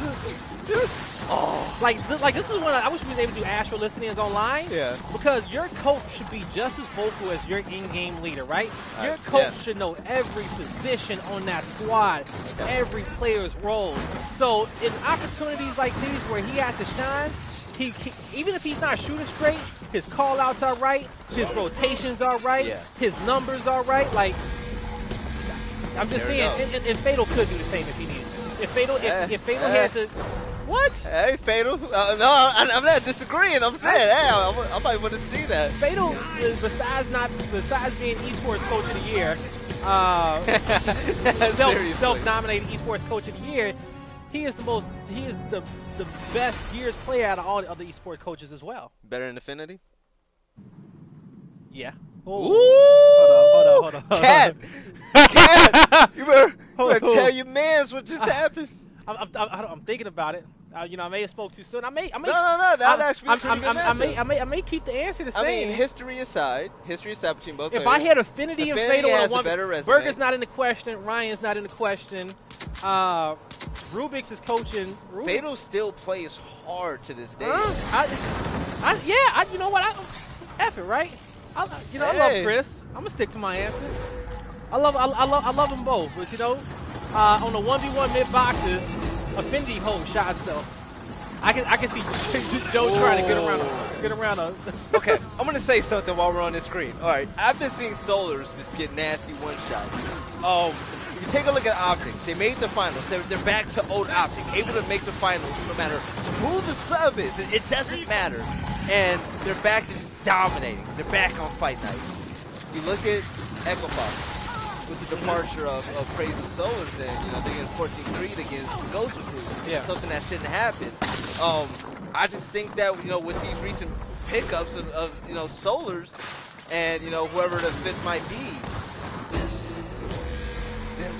Oh, like this is when I wish we was able to do Astro listenings online. Yeah. Because your coach should be just as vocal as your in-game leader, right? Your coach should know every position on that squad, every player's role. So in opportunities like these where he has to shine, he even if he's not shooting straight, his call-outs are right, his rotations are right, his numbers are right. Like, I'm just saying, and Fatal could do the same if he needed to. If Fatal had to. What? Hey, Fatal. No, I'm not disagreeing. I'm saying, hey, I might want to see that. Fatal, besides being esports coach of the year, self-nominated esports coach of the year, he is the best Gears player out of all the other esports coaches as well. Better than Affinity? Yeah. Ooh. Hold on. Cat, you better tell your mans what just happened. I'm thinking about it. I may have spoke too soon. No. That actually be a pretty good answer. I may keep the answer the same. I mean, history aside between both players. If I had Affinity and Fatal has a better resume. Burger's not in the question. Ryan's not in the question. Rubik's is coaching. Fatal still plays hard to this day. You know what? F it, right? I love Chris. I'm gonna stick to my answer. I love them both. But you know, on the 1v1 mid boxes, Effendi holds shots though. I can see Joe trying to get around a. Okay, I'm gonna say something while we're on this screen. All right, I've been seeing Solars just get nasty one shots. If you take a look at OpTic, they made the finals. They're back to old OpTic, able to make the finals no matter who the sub is. It doesn't matter, and they're back to just dominating. They're back on Fight Night. You look at Equifax. With the departure of Crazy Solars, and they get 14-3 against Gosu. Yeah. Something that shouldn't happen. I just think that with these recent pickups of Solars, and whoever the fifth might be,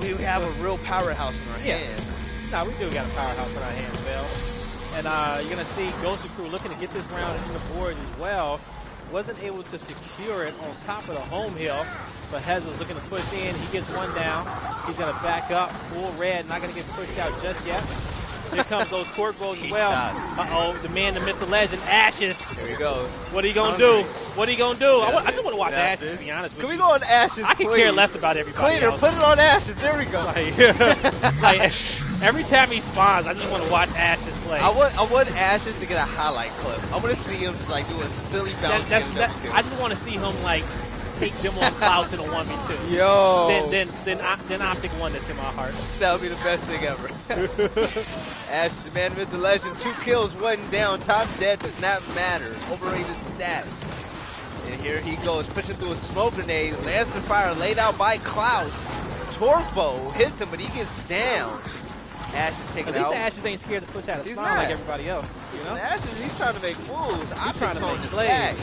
we have a real powerhouse in our hands. Nah, we do got a powerhouse in our hands, Bill. And you're gonna see Gosu Crew looking to get this round in the board as well. Wasn't able to secure it on top of the home hill. But Hez is looking to push in. He gets one down. He's going to back up. Full red. Not going to get pushed out just yet. Here comes those court rolls as well. Uh-oh. The man, the myth, the legend, Ashes. There he goes. What are you going to do? What are you going to do? I just want to watch Ashes, to be honest with you. Can we go on Ashes, I can care less about everybody else. Put it on Ashes. There we go. Like, every time he spawns, I just want to watch Ashes play. I want Ashes to get a highlight clip. I want to see him just, like, do a silly bounce. I just want to see him, like, take them on Cloud in a 1v2. Yo. Then OpTic won this in my heart. That would be the best thing ever. Ash, the man with the legend, 2 kills, 1 down, top dead, does not matter. Overrated stats. And here he goes, pushing through a smoke grenade, lands the fire, laid out by Cloud. Torpo hits him, but he gets down. Ash is taken out. At least Ashes ain't scared to push out a spawn like everybody else. You know? Ashes, he's trying to make moves. He's trying to make plays.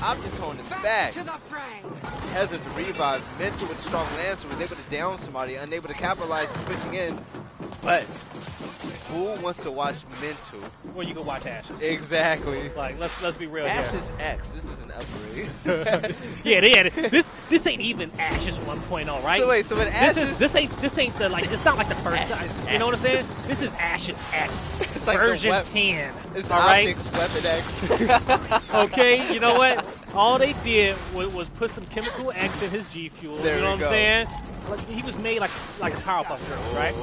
I'm just holding it back. Has the revive, Mental with strong lancer was able to down somebody, unable to capitalize pushing in. But who wants to watch Mental? Well, you can watch Ashes. Exactly. Like let's be real Ashes here. X. This is an upgrade. yeah. This ain't even Ashes 1.0, right? So wait, so when Ashes this ain't the like it's not like the first time. You know what I'm saying? This is Ashes X. It's like version 10. It's all right. Weapon X. Okay, you know what? All they did was put some chemical X in his G Fuel. There you know what I'm saying? Like, he was made like a Powerpuff Girl, right?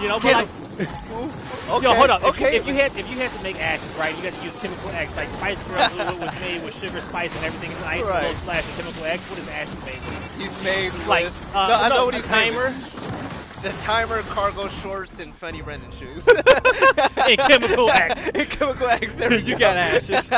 You know, but like, yo, hold up. If you had to make Ashes, right, you got to use chemical X. Like Spice Girl was made with sugar, spice, and everything is nice. Right. Splash of chemical X. What is Ashes made? He's made like I know what he's timer. The timer, cargo shorts, and funny Brendan shoes. And chemical X. And chemical X. There we You got Ashes.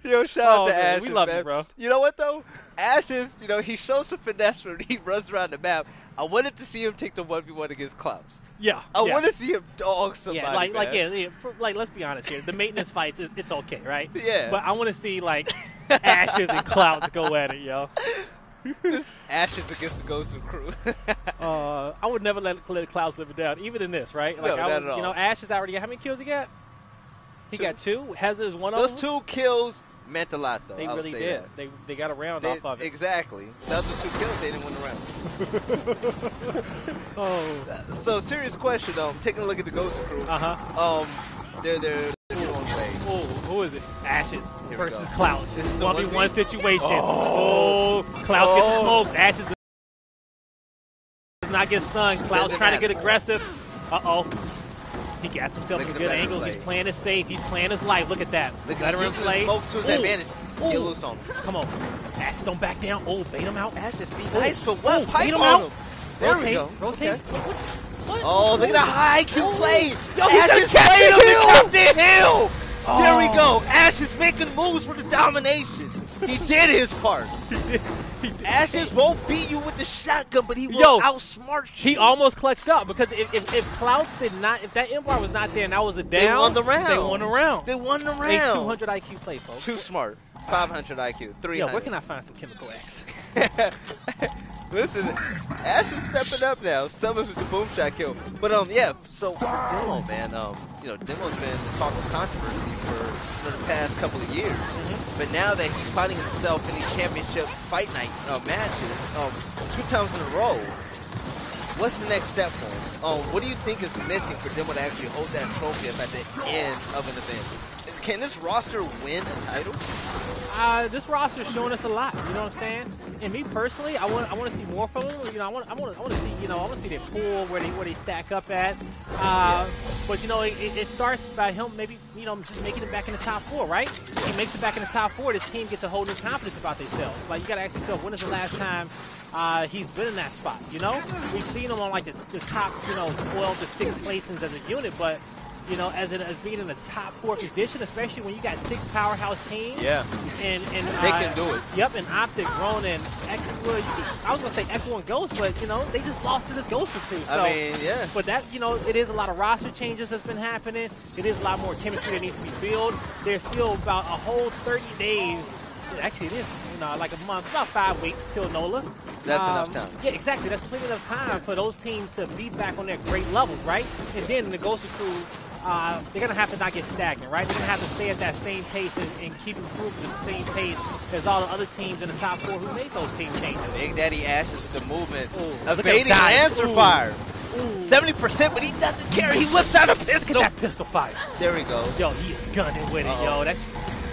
Yo, shout out to Ashes. We love man. you, bro. You know what though? Ashes, he shows some finesse when he runs around the map. I wanted to see him take the 1v1 against Clouds. Yeah. I want to see him dog somebody. Like let's be honest here. The maintenance fights it's okay, right? Yeah. But I want to see like Ashes and Clouds go at it, yo. Ashes against the Gosu Crew. I would never let Clouds live it down, even in this, right? Like no, not at all. Ashes already got how many kills he got? He got 2. Heza is one of them. Those 2 kills meant a lot, though. They really did. They got a round off of it. Exactly. The other 2 kills, they didn't win the round. So, serious question, taking a look at the Gosu Crew. They're who is it? Ashes versus Clouds. 1v1 1v1 situation. Clouds get the smokes. Ashes does not get stunned. Clouds trying to get aggressive. He got himself some good angles. He's playing it safe. He's playing his life. Look at that. Let him play. To his advantage. Get loose on him. Come on. Ashes don't back down. Bait him out. Ashes be nice for what? Bait him out. There we go. Rotate. Okay. Look at the high IQ play. Yo, Ashes played him and kept the hill. There we go. Ashes making moves for the domination. He did his part. Ashes won't beat you with the shotgun, but he will outsmart you. He almost clutched up because if Clouds did not, if that M-bar was not there and that was a down, they won the round. They won the round. A 200 IQ play, folks. Too smart. 500 IQ. 300. Yo, where can I find some chemical X? Listen, Ash is stepping up now. Summers with the boom shot kill. But so for Demo, man, Demo's been the talk of controversy for the past couple of years. But now that he's finding himself in these championship fight night matches, 2 times in a row, What's the next step for him? What do you think is missing for them to actually hold that trophy up at the end of an event? Can this roster win a title? This roster is showing us a lot. You know what I'm saying? And me personally, I want to see more from them. You know, I want to see I want to see their pool where they stack up at. But you know, it starts by him maybe just making it back in the top 4, right? If he makes it back in the top 4, this team gets a whole new confidence about themselves. Like you got to ask yourself, when is the last time he's been in that spot? You know, we've seen him on like the top 12 to 6 placings as a unit, but as being in the top 4 position, especially when you got 6 powerhouse teams. Yeah. And they can do it. Yep, and OpTic, Ronin, I was gonna say Echo and Ghost, but they just lost to this Ghost crew. So, I mean, yeah. But that it is a lot of roster changes that's been happening. It is a lot more chemistry that needs to be built. There's still about a whole 30 days. Actually, it is like a month, about 5 weeks till NOLA. That's enough time. Yeah, exactly. That's plenty enough time for those teams to be back on their great levels, right? And then the Gosu crew, they're going to have to not get stagnant, right? They're going to have to stay at that same pace and keep improving at the same pace as all the other teams in the top 4 who made those team changes. Big Daddy Ashes with the movement. Ooh, evading Lancer fire. 70%, but he doesn't care. He whips out a pistol. Look at that pistol fire. There we go. Yo, he is gunning with it, yo. That's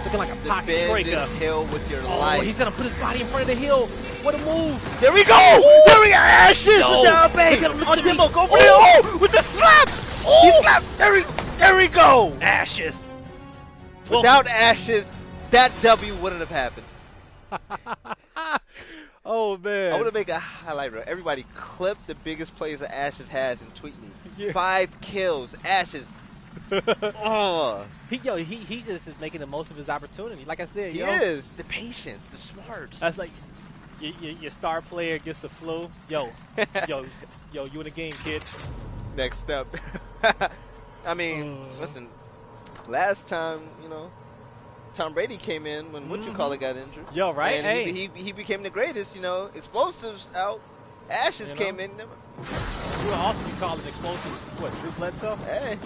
looking like a pocket breaker. Defend this hill with your life. He's going to put his body in front of the hill. What a move. There we go. There we go. Ashes with the bait. On Timbo, go for it. With the slap. He slapped. There we go. Ashes. Without Ashes, that W wouldn't have happened. Oh, man. I want to make a highlight reel. Everybody clip the biggest plays that Ashes has and tweet me. Yeah. 5 kills. Ashes. He just is making the most of his opportunity. Like I said, he is. The patience, the smarts. That's like your star player gets the flu. Yo, you in the game, kid. Next step. I mean, listen. Last time, Tom Brady came in when got injured. Yo, right? And he became the greatest. Explosives out. Ashes came in. Who else you call him explosive? What, Drew Bledsoe? Hey.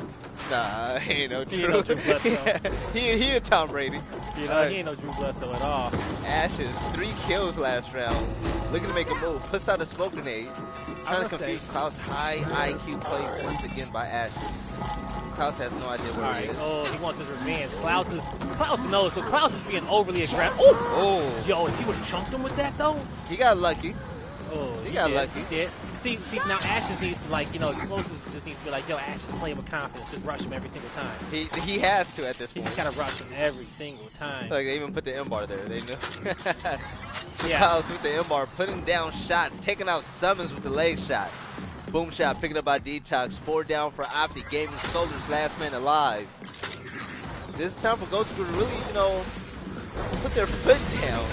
Nah, he ain't no Drew. He ain't no Drew Bledsoe. he a Tom Brady. He ain't no Drew Bledsoe at all. Ashes, 3 kills last round. Looking to make a move. Puts out a smoke grenade. Trying to confuse Klaus. High IQ play once again by Ashes. Klaus has no idea where he is. Oh, he wants his revenge. Klaus knows. So Klaus is being overly aggressive. Oh! Yo, if he would have chunked him with that, though. He got lucky. Oh, he got lucky. He did. See, now Ashes needs to, explosives just needs to be like, yo, Ashes play him with confidence. Just rush him every single time. He has to at this point. He just gotta rush him every single time. Like, they even put the M-bar there. They knew. Yeah. Klaus with the M-bar, putting down shots, taking out summons with the leg shot. Boom shot, picking up by Detox. 4 down for OpTic. Gaming Solar's last man alive. This is time for Gosu to really, put their foot down.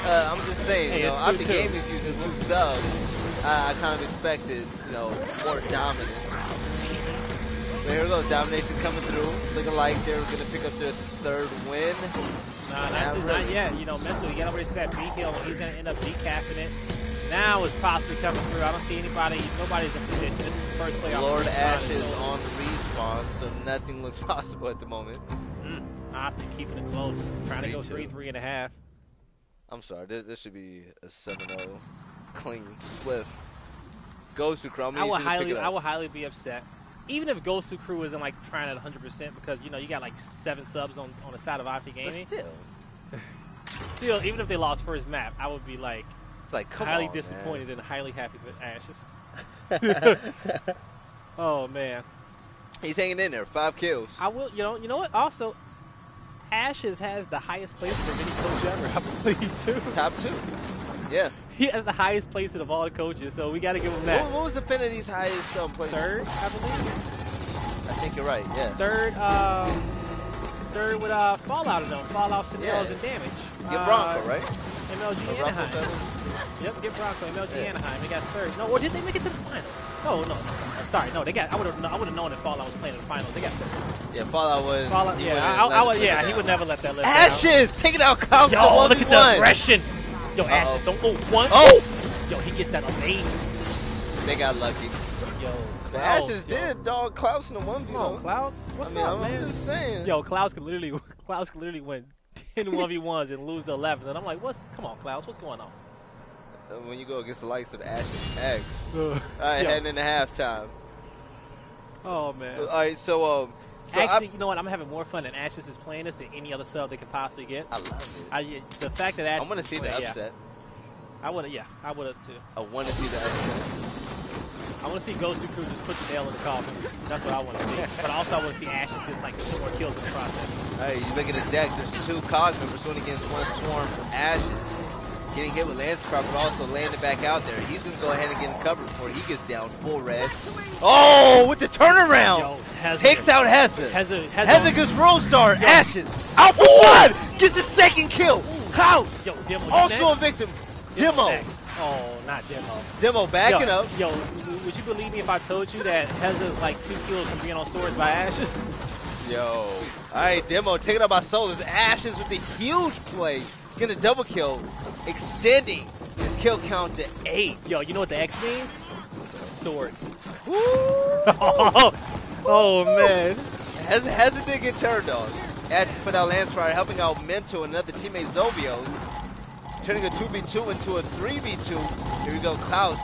I'm just saying, OpTic Gaming is using 2 subs. I kind of expected, more dominance. But here we go, domination coming through. Looking like they're going to pick up their 3rd win. Nah, not yet. Mental, you got to reach that B hill, and he's going to end up decapping it. Now it's possibly coming through. I don't see nobody's in position. This is the first play. Lord Ashes on the respawn, so nothing looks possible at the moment. OpTic keeping it close. Trying to go 3.5. I'm sorry, this should be a 7-0. Clean, swift. Gosu crew. I would highly be upset. Even if Gosu crew isn't trying at 100% because you got 7 subs on the side of OpTic Gaming. But still, even if they lost first map, I would be highly disappointed and highly happy with Ashes. Oh man, he's hanging in there. 5 kills. I will. You know what? Also, Ashes has the highest placement of any coach ever. I believe too. Top 2. Yeah. He has the highest placement of all the coaches, so we got to give him that. What was Affinity's highest placement? 3rd, I believe. I think you're right, yeah. 3rd with Fallout, Fallout, Scenarios, and damage. Get Bronco, right? MLG Anaheim. Yep, get Bronco, MLG Anaheim. They got 3rd. No, or did they make it to the finals? Oh, no. Sorry, no, they got. I would have known if Fallout was playing in the finals. They got 3rd. Yeah, Fallout was. He would never let that live. Ashes taking out Klaus. Yo, look at the aggression. Yo, Ashes, don't go 1. Oh! Yo, he gets that amazing. They got lucky. Yo, the Ashes did dog Klaus in the 1v1. Come on, Klaus. What's up, man? I'm just saying. Yo, Klaus could literally win 10 1v1s and lose to 11. And I'm like, come on, Klaus, what's going on? when you go against the likes of Ashes X. All right, heading into halftime. Oh, man. All right, so actually, you know what? I'm having more fun than Ashes is playing this than any other sub they could possibly get. I love it. The fact that Ashes I want to see the upset. I would have too. I want to see the upset. I want to see Gosu Crew just put the nail in the coffin. That's what I want to see. But also I want to see Ashes just like get more kills in the process. All right, you look at the deck. There's 2 COG members going against 1 Swarm from Ashes. Getting hit with Lance-Craft, but also landing back out there. He's going to go ahead and get in cover before he gets down full red. Oh, with the turnaround. Takes out Heza. Heza gets Roll Star. Ashes. Out for 1. Gets the 2nd kill. Klaus. Also a victim. Demo. Oh, not Demo. Demo backing up. Yo, would you believe me if I told you that Heza's like 2 kills from being on swords by Ashes? Yo. All right, Demo taken out by Solus. Ashes with the huge play. Getting a double kill, extending his kill count to 8. Yo, you know what the X means? Swords. Oh man. Heza did get turned on. Ashes put out Lance Rider, helping out Mento and another teammate Zovio. Turning a 2v2 into a 3v2. Here we go, Klaus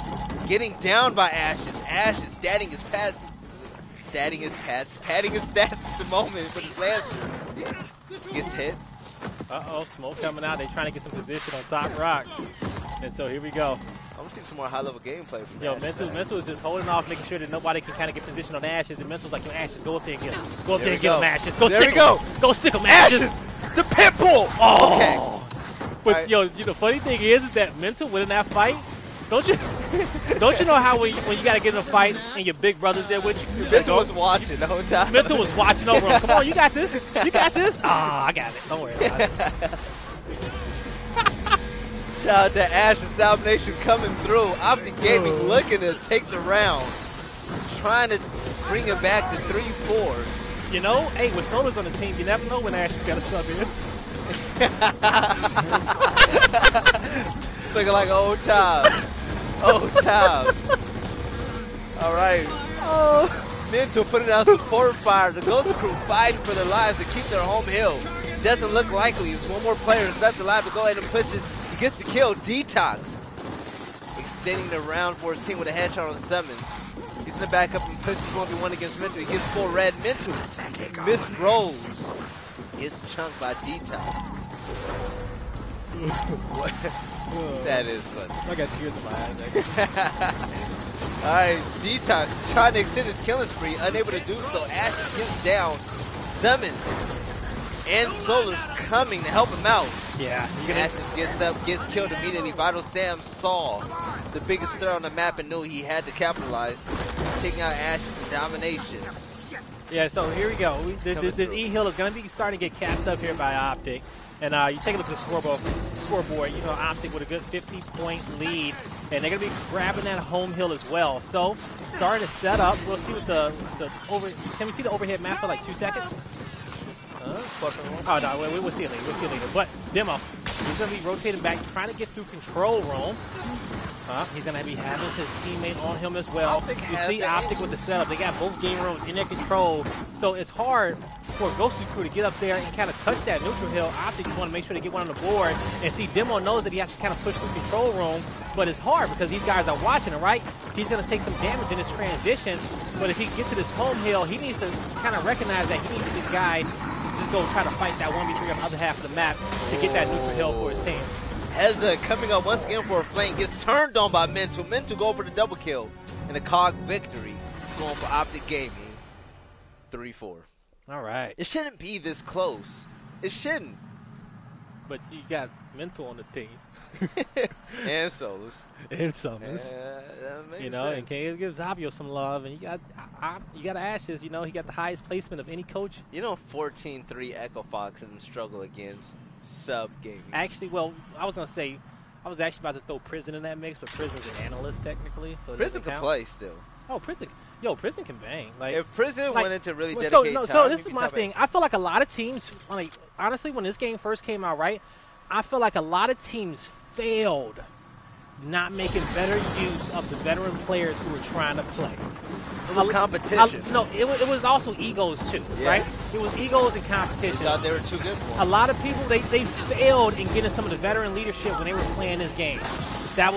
getting down by Ashes. Ashes statting his stats at the moment, but his Lancer gets hit. Uh-oh, smoke coming out. They're trying to get some position on top rock. And so here we go. I want to see some more high-level gameplay from Yo, Mental is just holding off, making sure that nobody can kind of get position on Ashes. And Mental's like, yo, Ashes, go up there and get him. Go up there and get him, Ashes. Go sick him, Ashes. The pit bull. Oh. Okay. But, right. Yo, the funny thing is that Mental winning that fight, don't you know how when you got to get in a fight and your big brother's there with you? Mental was watching the whole time. Mental was watching over him. Come on, you got this. You got this. Ah, I got it. Don't worry about it. Shout out to Ash's domination coming through. OpTic Gaming looking to take the round. Trying to bring it back to 3-4. You know, hey, with Solar's on the team, you never know when Ash is going to sub in. Looking like old times. Old times. All right. Mental putting out some forward fire. The Gosu Crew fighting for their lives to keep their home hill. Doesn't look likely. There's 1 more player left alive to go ahead and push it. He gets the kill. Detox. Extending the round for his team with a headshot on the summons. He's in the back up and pushes 1v1 against Mental. He gets full red. Mental missed rolls. Gets chunked by Detox. That is funny. I got tears in my eyes. Alright, Detox trying to extend his killing spree, unable to do so. Ashes gets down, summons, and Solar's coming to help him out. Yeah. Ashes gets up, gets killed immediately. Vital Sam saw the biggest threat on the map and knew he had to capitalize, taking out Ashes in domination. Yeah, so here we go. This E-Hill is going to be starting to get capped up here by OpTic. And you take a look at the scoreboard, you know, OpTic with a good 50-point lead. And they're going to be grabbing that home hill as well. So, starting to set up. We'll see what can we see the overhead map for like 2 seconds? Oh, no, we'll see it later. We'll see it later. But, Demo, he's going to be rotating back, trying to get through control room. He's going to be having his teammate on him as well. You see OpTic with the setup. They got both game rooms in their control. So it's hard for Gosu Crew to get up there and kind of touch that neutral hill. OpTic just want to make sure they get one on the board. And see, Demo knows that he has to kind of push through control room. But it's hard because these guys are watching him, right? He's going to take some damage in this transition. But if he gets to this home hill, he needs to kind of recognize that he needs to this guy just go try to fight that 1v3 on the other half of the map to get that neutral hill for his team. Heza coming up once again for a flank, gets turned on by Mental. Mental going for the double kill. And a COG victory going for OpTic Gaming. 3-4. All right. It shouldn't be this close. It shouldn't. But you got Mental on the team. And Solus. And Summons. You know, sense. and can give Zabio some love. And you got Ashes, you know, he got the highest placement of any coach. You know, 14-3 Echo Fox and struggle against sub gaming. Actually, well, I was actually about to throw Prison in that mix, but Prison's an analyst technically. So Prison can play still. Oh, Prison can bang. Like, if Prison wanted to really dedicate time. So this is my thing. I feel like a lot of teams, like, honestly, when this game first came out, right, I feel like a lot of teams failed not making better use of the veteran players who were trying to play. Competition. No, it was also egos too, right? It was egos and competition. They thought they were too good for them. A lot of people, they failed in getting some of the veteran leadership when they were playing this game. that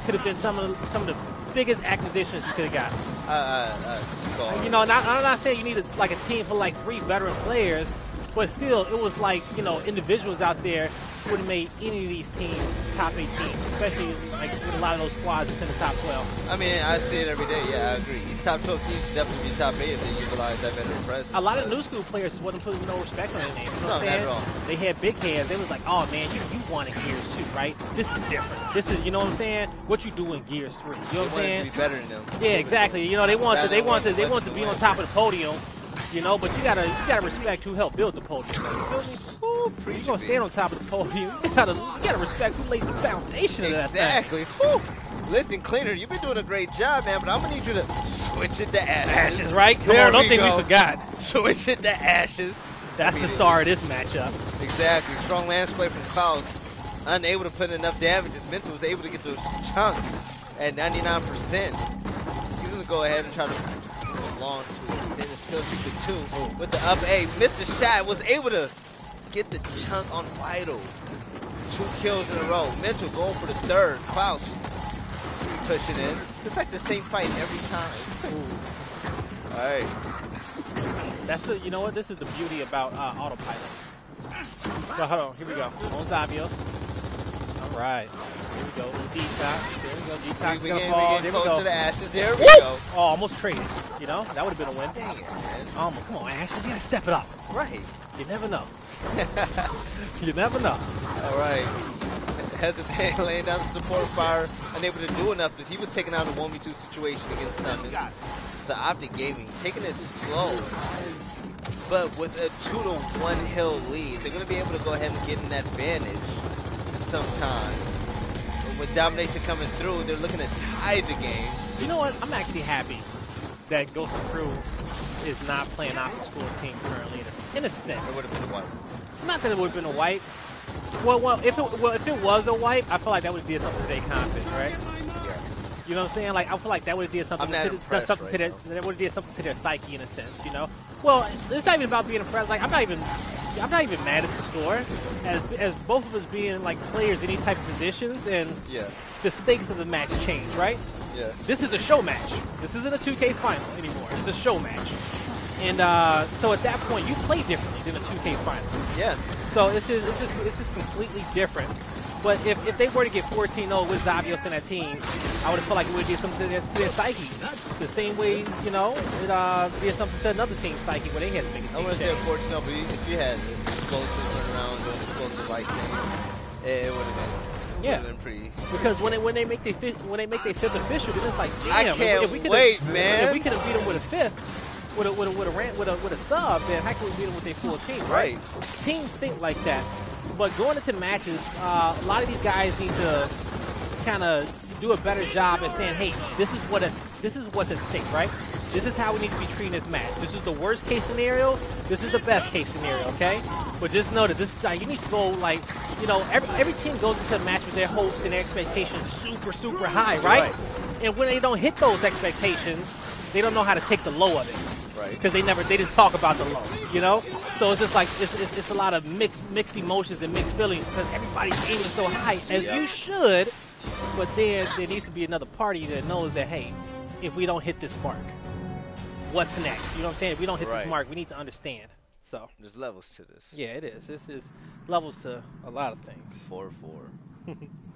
could have been some of the biggest acquisitions you could have got. You know, I'm not saying you need a team for like 3 veteran players, but still, it was like, you know, individuals out there would have made any of these teams top 8 teams, especially like with a lot of those squads that's in the top 12. I mean, I see it every day. Yeah, I agree. These top 12 teams definitely be top 8 if they utilize that veteran presence. A lot of new school players wasn't putting no respect on their names. You know not at all. They had big hands. They was like, oh man, you wanted Gears 2, right? This is different. This is, you know what I'm saying? What you do in Gears 3? You know what I'm saying? To be better than them. Yeah, exactly. You know, they want to be on top of the podium. You know, but you gotta respect who helped build the podium. You feel me? You're gonna stand on top of the podium. You gotta respect who laid the foundation of that thing. Exactly. Listen, Cleaner, you've been doing a great job, man, but I'm gonna need you to switch it to Ashes. Ashes, right? Come on, don't think we forgot. Switch it to Ashes. That's the star of this matchup. Exactly. Strong lance play from Klaus. Unable to put enough damage. His Mental was able to get those chunks at 99%. He's gonna go ahead and try to move along to it. Then it's still 62 with the up A. Missed the shot. Was able to get the chunk on Vital. 2 kills in a row. Mental going for the 3rd. Klaus pushing in. It's like the same fight every time. All right. That's the, you know what? This is the beauty about autopilot. So hold on, here we go. On Zavio. All right. Here we go. Detox. There we go. Detox is gonna fall. There we go. To the Ashes. There we go. Oh, almost traded. You know, that would have been a win. Dang it, man. Come on, Ashes. You gotta step it up. Right. You never know. You never know. All right. Hesitant, laying down the support fire, unable to do enough because he was taking out a 1v2 situation against nothing. The OpTic Gaming taking it slow, but with a 2-to-1 hill lead, they're going to be able to go ahead and get in that advantage sometime. But with domination coming through, they're looking to tie the game. You know what? I'm actually happy that Gosu Crew is not playing off the school team currently. In a sense, it would have been a wipe. Not that it would have been a wipe. Well, if it was a wipe, I feel like that would have did something to their confidence, right? Yeah. You know what I'm saying? Like I feel like that would have did something. That would have did something to their psyche in a sense. You know? Well, it's not even about being impressed. Like I'm not even mad at the score, as both of us being like players in these type of positions, and the stakes of the match change, right? Yeah. This is a show match. This isn't a 2K final anymore. It's a show match. And so at that point, you play differently than a 2K final. Yeah. So it's just completely different. But if they were to get 14-0 with Zavios in that team, I would have felt like it would do something to their psyche. The same way, you know, it did something to another team's psyche where they had to make a team. I want to say 14-0, but if you had Gosu turn around doing explosive light thing, it would have been pretty. Because when they make their 5th official, then it's like, damn, I can't wait, man. If we could have beat them with a 5th. With a sub, then how can we beat them with a full team, right? Teams think like that. But going into matches, a lot of these guys need to kind of do a better job at saying, hey, this is what's at stake, right? This is how we need to be treating this match. This is the worst case scenario. This is the best case scenario, okay? But just know that this is, you need to go, like, you know, every team goes into a match with their hopes and their expectations super high, right? And when they don't hit those expectations, they don't know how to take the low of it. Because they didn't talk about the low, you know. So it's just like it's a lot of mixed emotions and mixed feelings because everybody's aiming so high as you should, but there needs to be another party that knows that, hey, if we don't hit this mark, what's next? You know what I'm saying? If we don't hit this mark, we need to understand. So there's levels to this. Yeah, it is. This is levels to a lot of things. 4-4.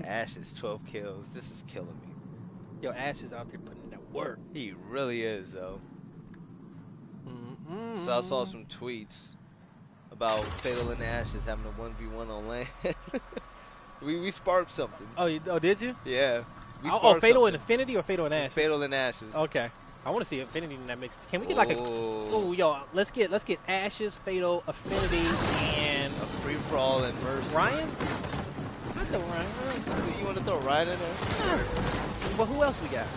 Ashes 12 kills. This is killing me. Yo, Ash is out there putting in that work. He really is, though. So I saw some tweets about Fatal and Ashes having a 1v1 on land. we sparked something. Oh, did you? Yeah. Fatal and Infinity or Fatal and Ashes? Fatal and Ashes. Okay. I want to see Infinity in that mix. Can we get like let's get Ashes, Fatal, Affinity, and a free for all and Mercy. Ryan? I throw Ryan. You want to throw Ryan in there? Well, who else we got?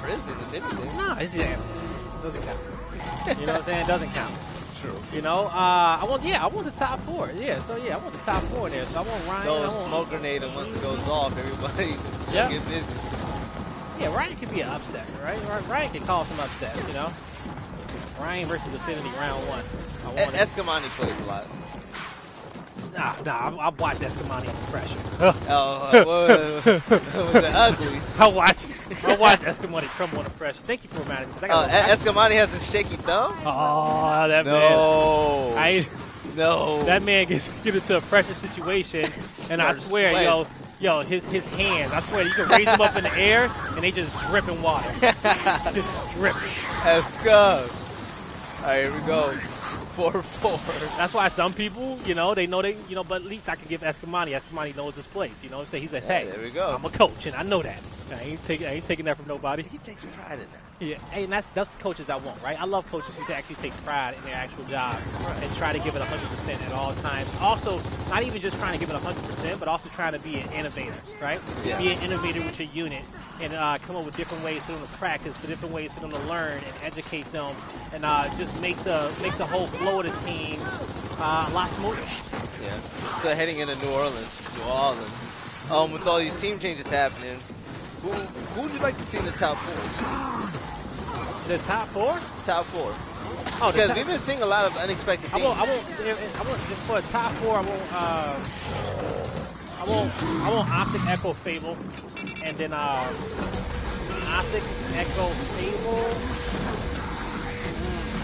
Prison and everything. Nah, it's just doesn't count. You know what I'm saying? It doesn't count. True. You know, I want the top 4. Yeah, so I want the top 4 there. So I want Ryan. So smoke grenade, and once it goes off, everybody get busy. Yeah, Ryan could be an upset, right? Ryan can cause some upsets, you know. Ryan versus Affinity round 1. Escamani plays a lot. Nah, I watched Escamani under pressure. Was it ugly? I watched Escamani crumble under pressure. Thank you for reminding me. Escamani has a shaky thumb? Oh, that man. No. That man gets into a pressure situation, and I swear, yo, his hands, I swear, you can raise them up in the air, and they just dripping water. Just dripping. Esca. All right, here we go. 4-4. That's why some people, they know but at least I can give Escamani. Escamani knows his place, so he's like, hey, there we go. I'm a coach, and I know that. I ain't taking that from nobody. He takes pride in that. Yeah, and that's the coaches I want, right? I love coaches who actually take pride in their actual job and try to give it 100% at all times. Also, not even just trying to give it 100%, but also trying to be an innovator, right? Yeah. Be an innovator with your unit and come up with different ways for them to practice, for different ways for them to learn and educate them, and just make the whole flow of the team a lot smoother. Yeah. So heading into New Orleans, with all these team changes happening, who would you like to see in the top 4? The top 4? Top 4. Oh, because we've been seeing a lot of unexpected things. I won't just for a top 4. I won't OpTic, Echo, Fable, and then OpTic, Echo, Fable.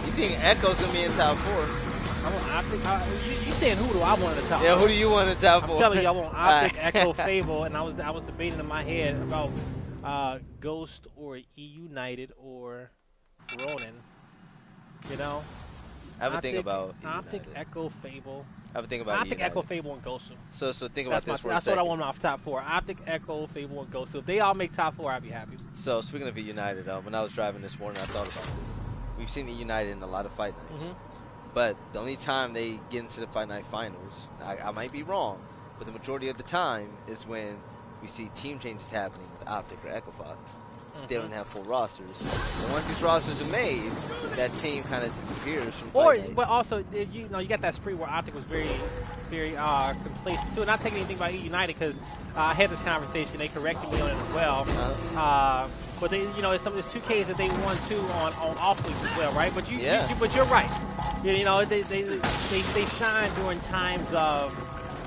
You think Echo's gonna be in top 4? I want OpTic. You saying who do I want in the top 4? Yeah, who do you want in the top 4? I'm telling you, I want OpTic, Echo, Fable, and I was debating in my head about Ghost or E-United or Ronin. I have a thing about OpTic, Echo, Fable. I have a thing about OpTic, Echo, Fable, and Gosu. So think about this for a second. That's what I want off top 4. OpTic, Echo, Fable, and Gosu. If they all make top 4, I'd be happy. So speaking of E-United, when I was driving this morning, I thought about this. We've seen E-United in a lot of fight nights. Mm-hmm. But the only time they get into the Fight Night Finals, I might be wrong, but the majority of the time is when we see team changes happening with OpTic or Echo Fox. Mm-hmm. They don't have full rosters. And once these rosters are made, that team kind of disappears from Fight Night. But also, you got that spree where OpTic was very, very complacent too. Not taking anything by E-United because I had this conversation. They corrected me on it as well. But they, it's 2 Ks that they won too on off weeks as well, right? But but you're right. They shine during times of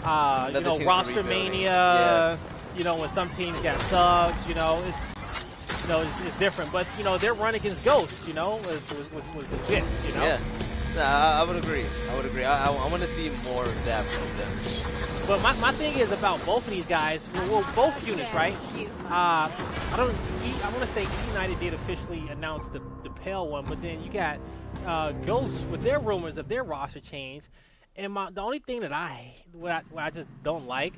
roster mania. Yeah. When some teams got subs. It's different. But their run against Ghost, was legit. Yeah. Nah, I would agree. I want to see more of that from them. But my thing is about both of these guys. Well, both units, right? I want to say E-United did officially announce the Pale one, but then you got Ghost with their rumors of their roster change. And the only thing that I just don't like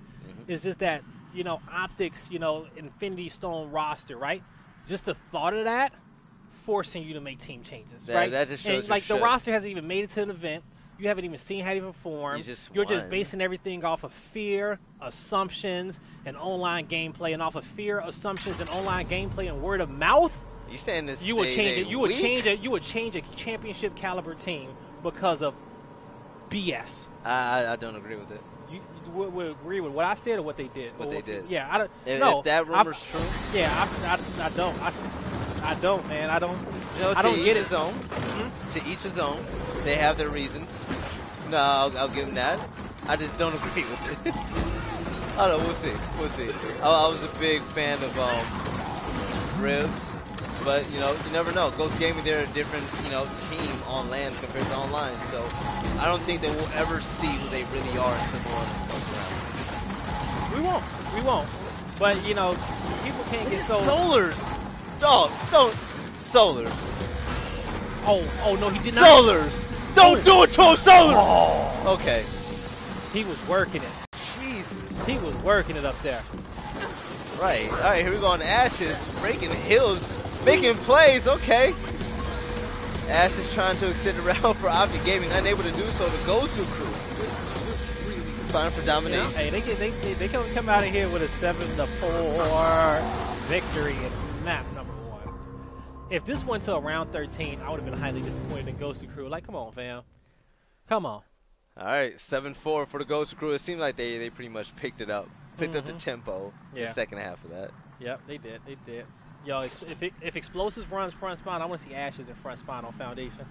is just that OpTic's Infinity Stone roster, right? Just the thought of that forcing you to make team changes, right? That just shows the roster hasn't even made it to an event. You haven't even seen how they perform. You're just basing everything off of fear, assumptions, and online gameplay, and off of fear, assumptions, and online gameplay and word of mouth. You saying this? You would change it. You would change a championship caliber team because of BS. I don't agree with it. You would agree with what I said or what they did? What they did. Yeah, I don't. If that rumor's true. Yeah, I don't. I don't, man. I don't. I don't get it. To each his own. They have their reasons. No, I'll give them that. I just don't agree with it. I don't know. We'll see. I was a big fan of Ribs, but you never know. Ghost Gaming, they're a different team on land compared to online. So I don't think that we'll ever see who they really are until the one comes around. We won't. But people can't get so. Solars, dog, Solars. Oh no, he did not. Solars. Don't do it to him, Solars! Oh. Okay. He was working it. Jesus. He was working it up there. Right. All right, here we go on Ashes. Breaking hills. Making plays. Okay. Ashes trying to extend the round for OpTic Gaming. Unable to do so. The Gosu crew. Fighting for domination. Hey, they can come out of here with a 7-4 victory in map number 1. If this went to a round 13, I would have been highly disappointed in Gosu Crew. Like, come on, fam. Come on. All right, 7-4 for the Gosu Crew. It seemed like they pretty much picked it up. Picked up the tempo in the second half of that. Yep, they did. Yo, if Explosives runs front spawn, I want to see Ashes in front spawn on Foundation.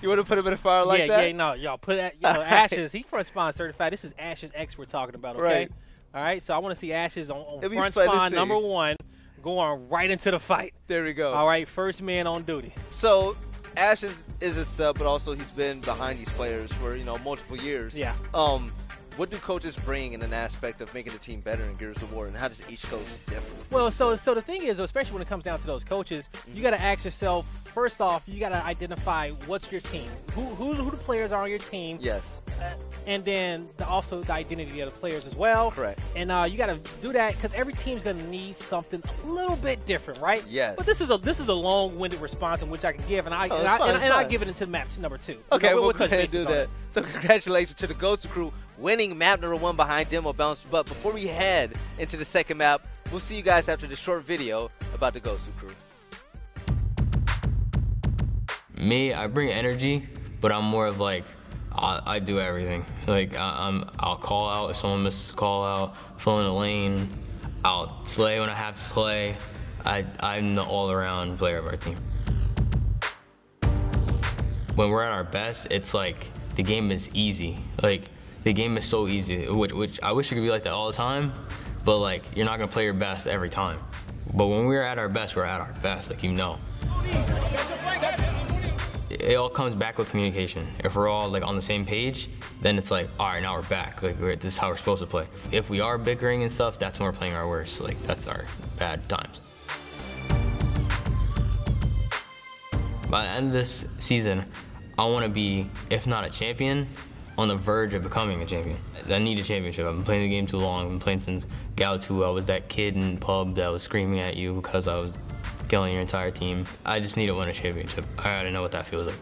You want to put him in a fire like that? Yeah, no, y'all put Ashes. He front spawn certified. This is Ashes X we're talking about, okay? Right. All right, so I want to see Ashes on front spawn number 1 going right into the fight. There we go. All right, first man on duty. So Ashes is a sub, but also he's been behind these players for, multiple years. Yeah. What do coaches bring in an aspect of making the team better in Gears of War, and how does each coach differ? Well, so the thing is, especially when it comes down to those coaches, you got to ask yourself, first off, you got to identify what's your team. Who the players are on your team. Yes. And then also the identity of the players as well. Correct. And you got to do that because every team's going to need something a little bit different, right? Yes. But this is a long-winded response in which I can give, and I'll give it into map number 2. Okay, we'll touch base do that. So congratulations to the Gosu crew winning map number 1 behind Demo Bounce. But before we head into the second map, we'll see you guys after the short video about the Gosu crew. Me, I bring energy, but I'm more of like, I do everything. Like I'll call out if someone misses a call out, fill in a lane. I'll slay when I have to slay. I'm the all-around player of our team. When we're at our best, it's like the game is easy. Like the game is so easy, which I wish it could be like that all the time. But like you're not gonna play your best every time. But when we're at our best, we're at our best. Like it all comes back with communication. If we're all like on the same page, then it's like, all right, now we're back. Like this is how we're supposed to play. If we are bickering and stuff, that's when we're playing our worst. Like that's our bad times. By the end of this season, I want to be, if not a champion, on the verge of becoming a champion. I need a championship. I've been playing the game too long. I've been playing since Gal 2. I was that kid in the pub that was screaming at you because I was killing your entire team. I just need to win a championship. I gotta know what that feels like.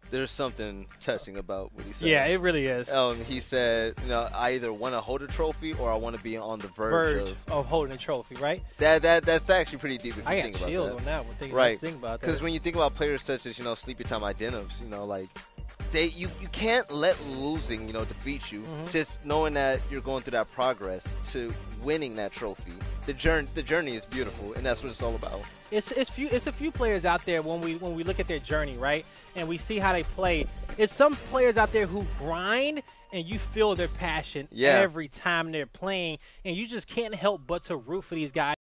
There's something touching about what he said. Yeah, it really is. He said, I either want to hold a trophy or I want to be on the verge of holding a trophy, right? That's actually pretty deep if you think about that. I got chills on that one. Think about that. Because when you think about players such as, Sleepy Time Identivs, like you can't let losing, defeat you. Just knowing that you're going through that progress to winning that trophy. The journey is beautiful, and that's what it's all about. It's a few players out there when we look at their journey, right, and we see how they play. It's some players out there who grind, and you feel their passion every time they're playing, and you just can't help but to root for these guys.